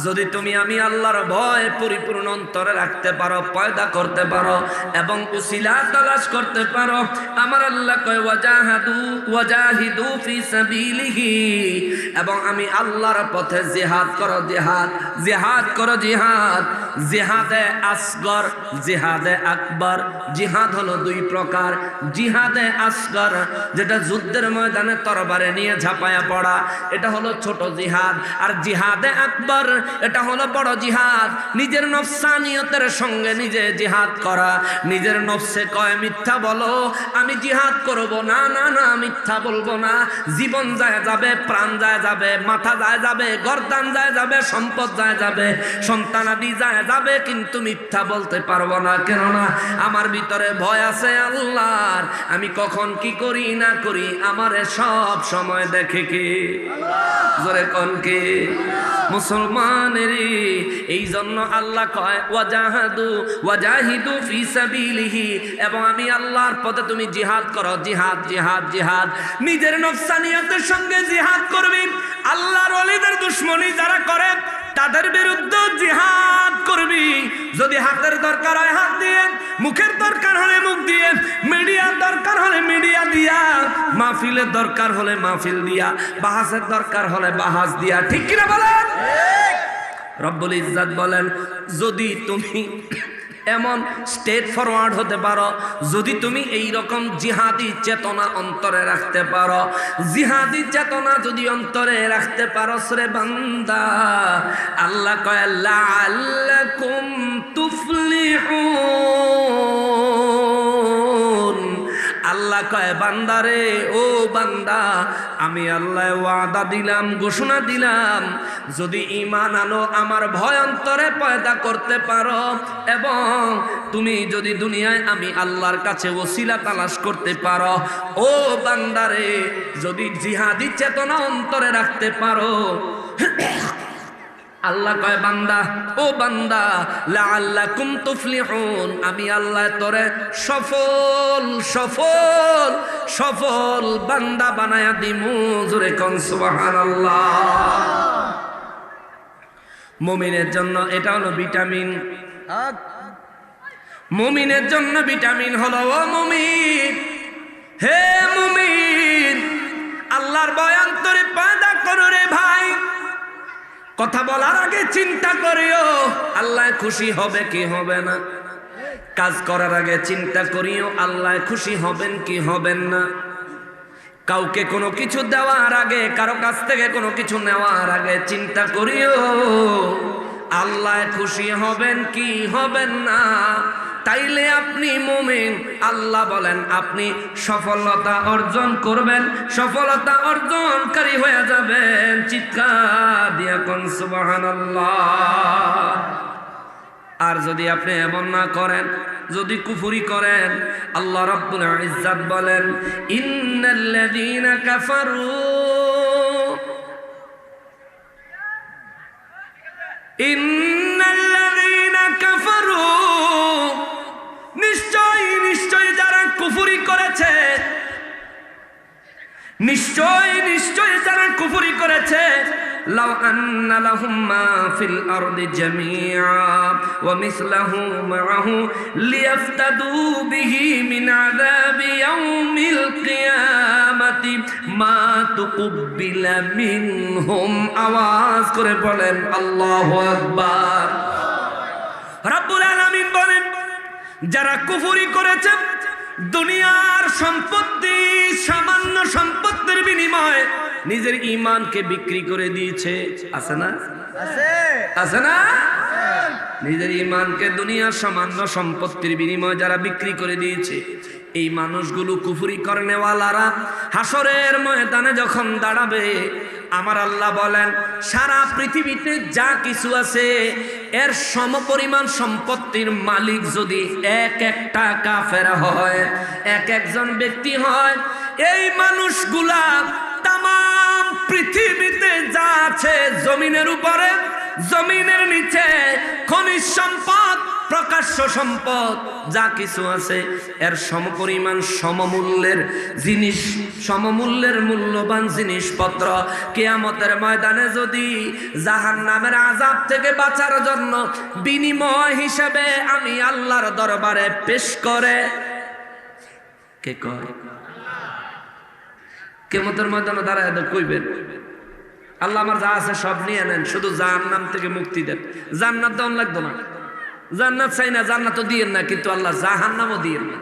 যদি তুমি আমি আল্লাহর ভয় পরিপূর্ণ অন্তরে রাখতে পারো, পয়দা করতে পারো এবং উসিলা তালাশ করতে পারো, আমার আল্লাহ কয়, ওয়াজাহিদু ফি সাবিলিহি, এবং আমি আল্লাহর পথে জিহাদ করো, জিহাদ করো, জিহাদে আসগর, জিহাদে আকবর। জিহাদ হলো দুই প্রকার। জিহাদে আসগর যেটা যুদ্ধ যুদ্ধের ময়দানে তরবারে নিয়ে ঝাঁপায়া পড়া, এটা হলো ছোট জিহাদ। আর জিহাদে আকবর, এটা হলো বড় জিহাদ। নিজের নফসানিয়তের সঙ্গে নিজে জিহাদ করা। নিজের নফসে কয় মিথ্যা বলো, আমি জিহাদ করব না, না না মিথ্যা বলবো না। জীবন যায় যাবে, প্রাণ যায় যাবে, মাথা যায় যাবে, গর্দান যায় যাবে, সম্পদ যায় যাবে, সন্তানাদি যায় যাবে, কিন্তু মিথ্যা বলতে পারবো না। কেননা আমার ভিতরে ভয় আছে আল্লাহর। আমি কখন কি করি না করি আমারে সব সময় দেখে কে? জোরে কোন কে? মুসলমানেরই। এই জন্য আল্লাহ কয় ওয়াজাহিদু ফি সাবিলিহি, এবং আমি আল্লাহর পথে তুমি জিহাদ করো। জিহাদ জিহাদ জিহাদ, নিজের নফসানিয়তের সঙ্গে জিহাদ করবি। আল্লাহর ওলিদের দুশমনি যারা করে তাদের বিরুদ্ধে জিহাদ করবি। যদি হাতের দরকার হয় হাত দিয়ে, মুখের দরকার হলে মুখ দিয়ে, মিডিয়ার দরকার হলে মিডিয়া দিয়া, মাহফিলের দরকার হলে মাহফিল দিয়া, বাহাসের দরকার হলে বাহাস দিয়া। ঠিক কিনা বলেন? রব্বুল ইজ্জত বলেন, যদি তুমি এমন স্টেট ফরওয়ার্ড হতে পারো, যদি তুমি এই রকম জিহাদি চেতনা অন্তরে রাখতে পারো, জিহাদি চেতনা যদি অন্তরে রাখতে পারো রে বান্দা, আল্লাহ কয় লাআল্লাকুম তুফলিহুন। আল্লাহ কয় বান্দারে, ও বান্দা, আমি আল্লাহ ওয়াদা দিলাম, ঘোষণা দিলাম, যদি ঈমান আনো, আমার ভয় অন্তরে পয়দা করতে পারো, এবং তুমি যদি দুনিয়ায় আমি আল্লাহর কাছে ওসিলা তালাশ করতে পারো, ও বান্দারে, যদি জিহাদি চেতনা অন্তরে রাখতে পারো, আল্লাহ কয় বান্দা, ও বান্দা, লাআল্লাকুম তুফলিহুন, আমি আল্লাহ তোরে সফল সফল সফল বান্দা বানায়া দিমু। জোরে কোন সুবহানাল্লাহ। মুমিনের জন্য এটা হলো ভিটামিন। মুমিনের জন্য ভিটামিন হলো, ও মুমিন, হে মুমিন, আল্লাহর ভয় অন্তরে পয়দা করো রে ভাই। কথা বলার আগে চিন্তা করিও আল্লাহ খুশি হবে কি হবে না। কাজ করার আগে চিন্তা করিও আল্লাহ খুশি হবেন কি হবেন না। কাউকে কোনো কিছু দেওয়ার আগে, কারো কাছ থেকে কোনো কিছু নেওয়ার আগে চিন্তা করিও আল্লাহ খুশি হবেন কি হবেন না। তাইলে আপনি মুমিন। আল্লাহ বলেন আপনি সফলতা অর্জন করবেন, সফলতা অর্জনকারী হয়ে যাবেন। চিৎকার দিয়া কোন সুবহানাল্লাহ। আর যদি আপনি এমন না করেন, যদি কুফরি করেন, আল্লাহ রাব্বুল ইজ্জাত বলেন, ইন্নাল্লাযীনা কাফারু নিশ্চয় যারা কুফরি করেছে, নিশ্চয় যারা কুফরি করেছে, লাউ আন্না লাহুম মা ফিল আরদি জামিআ ওয়া মিসলাহু মাআহু লিয়াফতাদু বিহি মিন আযাবি ইয়াউমিল কিয়ামাতি মা তুকুব্বিলা মিনহুম। আওয়াজ করে বলেন আল্লাহু আকবার। রব্বুল আলামিন বলেন, যারা কুফরি করেছে, দুনিয়ার সম্পত্তি, সামান্য সম্পত্তির বিনিময়ে নিজের ঈমানকে বিক্রি করে দিয়েছে। আছে না? আছে না? নিজের ঈমানকে দুনিয়ার সামান্য সম্পত্তির বিনিময়ে যারা বিক্রি করে দিয়েছে, এই মানুষগুলো কুফরি করনেওয়ালারা হাসরের ময়দানে যখন দাঁড়াবে, আমার আল্লাহ বলেন, সারা পৃথিবীতে যা কিছু আছে এর সমপরিমাণ সম্পত্তির মালিক যদি এক একটা কাফের হয়, এক একজন ব্যক্তি হয়, এই মানুষগুলা তামাম পৃথিবীতে যা আছে, জমিনের উপরে, জমিনের নিচে, খনিজ সম্পদ, প্রকাশ্য সম্পদ যা কিছু আছে, এর সমপরিমাণ সমমূল্যের জিনিস, সমমূল্যের মূল্যবান জিনিসপত্র কিয়ামতের ময়দানে যদি জাহান্নামের আযাব থেকে বাঁচার জন্য বিনিময় হিসেবে আমি আল্লাহর দরবারে পেশ করে, কে কয়? কিয়ামতের ময়দানে দাঁড়ায় কইবেন, আল্লাহ আমার যা আছে সব নিয়ে নেন, শুধু জাহান্নাম থেকে মুক্তি দেন। জান্নাত দেন লাগতো না, জান্নাত চাই না, জান্নাতও দিয়েন না, কিন্তু আল্লাহ জাহান্নামও দিয়েন না,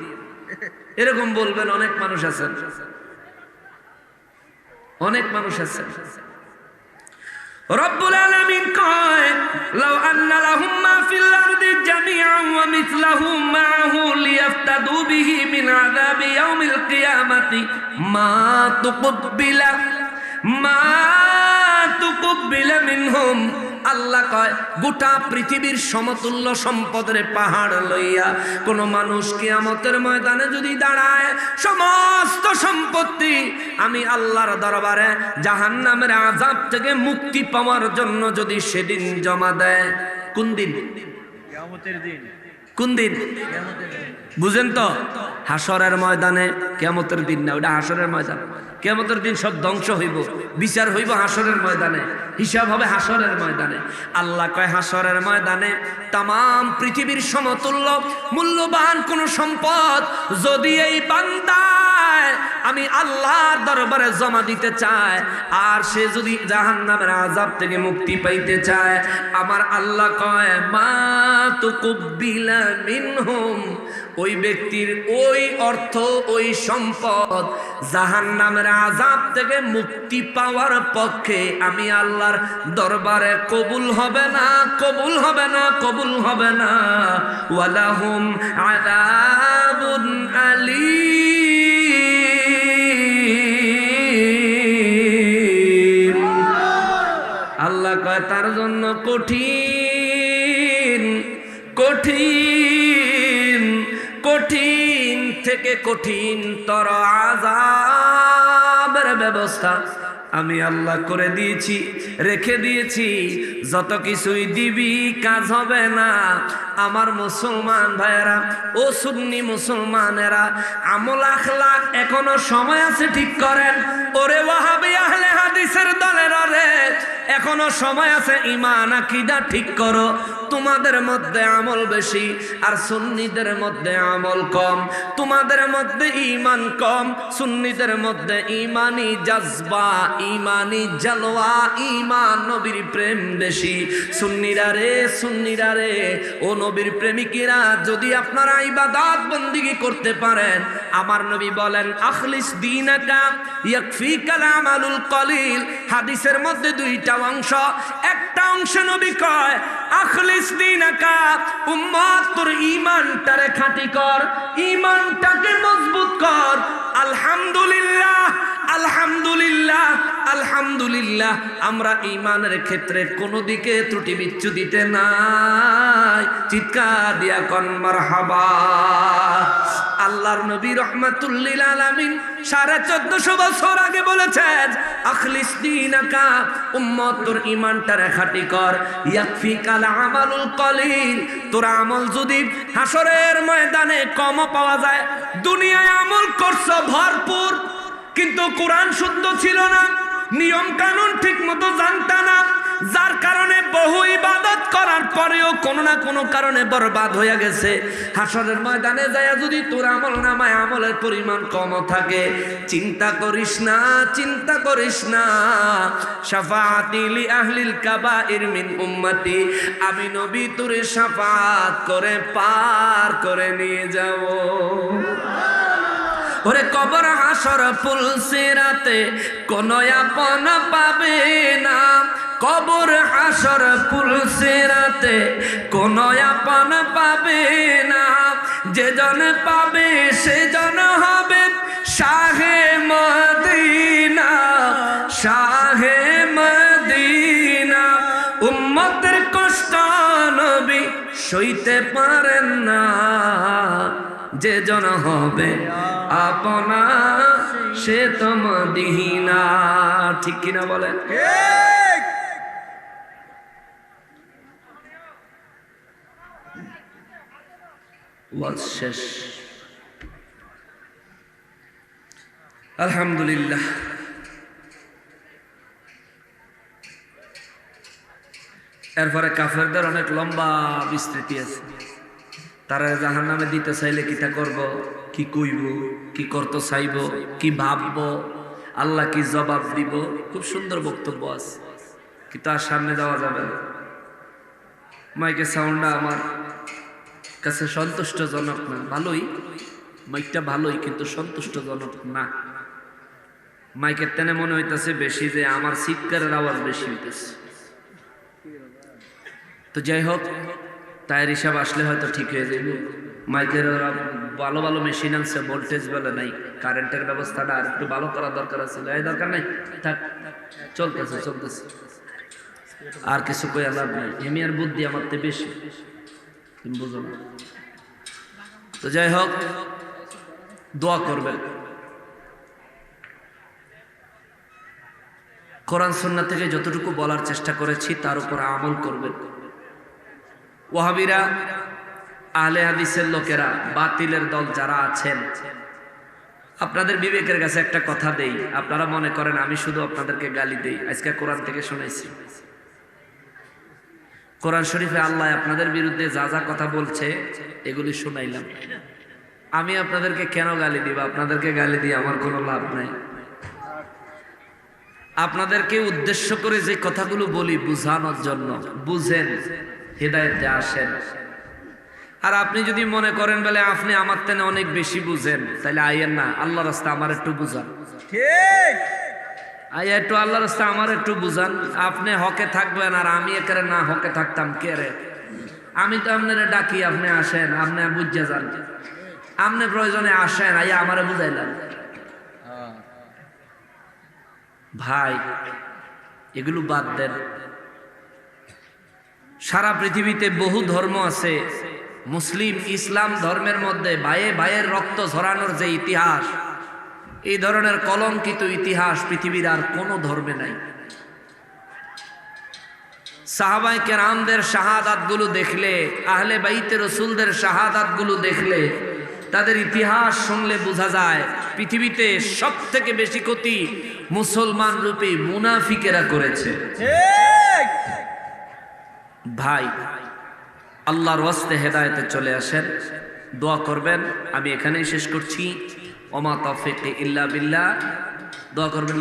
এরকম বলবেন অনেক মানুষ আছেন। অনেক মানুষ আছে। রব্বুল আলামিন কয় লাউ আন্না লাহুম মা ফিল আরদি জামিআন ওয়া মিসলাহু মাআহু লিয়াফতাদু বিহি মিন আযাবি ইয়াউমিল কিয়ামাতি মা তুকবিলা মিনহুম। আল্লাহ কয় গোটা পৃথিবীর সমতুল্য সম্পদের পাহাড় লইয়া কোন মানুষ কিয়ামতের ময়দানে যদি দাঁড়ায়, সমস্ত সম্পত্তি আমি আল্লাহর দরবারে জাহান্নামের আযাব থেকে মুক্তি পাওয়ার জন্য যদি সেদিন জমা দেয়, কোন দিন? কিয়ামতের দিন। কোন দিন বুঝেন তো? হাসরের ময়দানে। কিয়ামতের দিন না, ওটা হাসরের ময়দান। কিয়ামতের দিন সব ধ্বংস হইব, বিচার হইব হাসরের ময়দানে, হিসাব হবে হাসরের ময়দানে। আল্লাহ কয় হাসরের ময়দানে তামাম পৃথিবীর সমতুল্য মূল্যবান কোন সম্পদ যদি এই বান্দায় আমি আল্লাহর দরবারে জমা দিতে চায়, আর সে যদি জাহান্নামের আযাব থেকে মুক্তি পাইতে চায়, আমার আল্লাহ কয় মা তুকবিলা মিনহুম, ওই ব্যক্তির ওই অর্থ ওই সম্পদ জাহান্নামের আযাব থেকে মুক্তি পাওয়ার পক্ষে আমি আল্লাহর দরবারে কবুল হবে না, কবুল হবে না, কবুল হবে না। ওয়ালাহুম আযাবুন আলীম। আল্লাহ কয় তার জন্য কঠিন কঠিন কঠিন থেকে কঠিনতর আযাবের ব্যবস্থা আমি আল্লাহ করে দিয়েছি, রেখে দিয়েছি। যত কিছুই দিবি কাজ হবে না। আমার মুসলমান ভাইয়েরা ও সুন্নি মুসলমানেরা, আমল আখলাক এখনো সময় আছে ঠিক করেন। ওরে ওয়াহাবি আহলে হাদিসের দলেরা রে, এখনো সময় আছে, ঈমান আকীদা ঠিক করো। তোমাদের মধ্যে আমল বেশি আর সুন্নিদের মধ্যে আমল কম। তোমাদের মধ্যে ঈমান কম, সুন্নিদের মধ্যে ঈমানি জজবা, ঈমানি জালওয়া, ঈমান নবীর প্রেম বেশি। সুন্নিরা রে, ও নবীর প্রেমিকেরা, যদি আপনারা ইবাদত বন্দেগী করতে পারেন, আমার নবী বলেন আখলিস দীনাকা ইয়াকফিকাল আমালুল কলিল। হাদিসের মধ্যে দুইটা অংশ, একটা অংশ নবী কয় আখলিস দীনাকা, উম্মত তোর ঈমানটারে খাঁটি কর, ঈমানটাকে মজবুত কর। আলহামদুলিল্লাহ আলহামদুলিল্লাহ আলহামদুলিল্লাহ, আমরা ঈমানের ক্ষেত্রে কোনো দিকে ত্রুটি বিচ্যুতিতে নাই। চিৎকার দিয়া কন মারহাবা। আল্লাহর নবী রাহমাতুল লিল আলামিন 1450 বছর আগে বলেছেন আখলিস দীনাকা, উম্মত তোর ঈমানটারে খাঁটি কর, ইয়াকফিকাল আমালুল কলিল। তোর আমল যদি হাসরের ময়দানে কম পাওয়া যায়, দুনিয়ায় আমল করছো ভরপুর, কিন্তু কোরআন শুদ্ধ ছিল না, নিয়ম কানুন ঠিক মতো জানতা না, যার কারণে বহু ইবাদত করার পরেও কোনো না কোনো কারণে বরবাদ হয়ে গেছে। হাসরের ময়দানে যায় যদি তোর আমল নামায় আমলের পরিমাণ কম থাকে, চিন্তা করিস না, চিন্তা করিস না। শাফাআতি লি আহলিল কাবাইর মিন উম্মতি, আমি নবী তোরে শাফাআত করে পার করে নিয়ে যাব। ওরে কবর হাসর পুলসিরাতে কোনো আপন পাবে না, কবর হাসর পুলসিরাতে কোনো আপন পাবে না। যে জন পাবে সে জন হবে শাহে মদিনা, শাহে মদিনা। উম্মতের কষ্ট নবী সইতে পারেন না, যে জন হবে আপনা সে তো মদিনা। ঠিক কিনা বলেন? ওয়াজ শেষ। আলহামদুলিল্লাহ। এরপরে কাফেরদের অনেক লম্বা বিস্তৃতি আছে। তারা জাহান্নামে দিতে চাইলে কিটা করব, কি কইব, কি করতে চাইব, কি ভাবব, আল্লাহ কি জবাব দিব। খুব সুন্দর বক্তব্য আছে, কিন্তু আর সামনে যাওয়া যাবে না। মাইকের সাউন্ডটা আমার কাছে সন্তুষ্টজনক না। ভালোই, মাইকটা ভালোই, কিন্তু সন্তুষ্টজনক না। মাইকের টেনে মনে হইতেছে বেশি, যে আমার চিৎকারের আওয়াজ বেশি হইতেছে। তো যাই হোক, টায়ার হিসাব আসলে হয়তো ঠিক হয়ে যাবে। মাইকের ভালো ভালো মেশিন আনছে, ভোল্টেজ বলে নাই, কারেন্টের ব্যবস্থাটা আর একটু ভালো করার দরকার আছে। এই দরকার নাই, থাক, চলতেছে চলতেছে, আর কিছু কই লাভ নাই। এমি আর বুদ্ধি আমার তো বেশি, তুমি বুঝো না। তো যাই হোক, দোয়া করবেন, কোরআন সুন্নাহ থেকে যতটুকু বলার চেষ্টা করেছি তার উপর আমল করবেন। ওয়াহাবিরা, আহলে হাদিসের লোকেরা, বাতিলের দল যারা আছেন, আপনাদের বিবেকের কাছে একটা কথা দেই। আপনারা মনে করেন আমি শুধু আপনাদেরকে গালি দেই। আজকে কোরআন থেকে শুনাইছি, কোরআন শরীফে আল্লাহ আপনাদের বিরুদ্ধে যা যা কথা বলছে এগুলি শুনাইলাম। আমি আপনাদেরকে কেন গালি দিব? আপনাদেরকে গালি দিয়ে আমার কোনো লাভ নাই। আপনাদেরকে উদ্দেশ্য করে যে কথাগুলো বলি বুঝানোর জন্য, বুঝেন, হেদায়েতে আসেন। আর আপনি যদি মনে করেন বলে আপনি আমার থেকে অনেক বেশি বুঝেন, তাহলে আইয়েন না, আল্লাহর রাস্তা আমার একটু বুঝান। ঠিক, আইয়া একটু আল্লাহর রাস্তা আমার একটু বুঝান। আপনি হকে থাকবেন আর আমি একেবারে না হকে থাকতাম কে রে? আমি তো আপনারা ডাকি, আপনি আসেন, আপনি বুঝা যান, আপনি প্রয়োজনে আসেন, আইয়া আমারে বুঝাইলেন। ভাই, এগুলো বাদ দেন। সারা পৃথিবীতে বহু ধর্ম আছে। মুসলিম ইসলাম ধর্মের মধ্যে ভাইয়ে ভাইয়ের রক্ত ঝরানোর যে ইতিহাস, এই ধরনের কলঙ্কিত ইতিহাস পৃথিবীর আর কোনো ধর্মে নাই। সাহাবায়ে কেরামদের শাহাদাত গুলো দেখলে, আহলে বাইতে রসুলদের শাহাদাত গুলো দেখলে, তাদের ইতিহাস শুনলে বোঝা যায় পৃথিবীতে সব থেকে বেশি ক্ষতি মুসলমান রূপী মুনাফিকেরা করেছে। ভাই, আল্লাহর ওয়াস্তে হেদায়েতে চলে আসেন, দোয়া করবেন। আমি এখানেই শেষ করছি। ওমা তাওফীকি ইল্লা বিল্লাহ। দোয়া করবেন।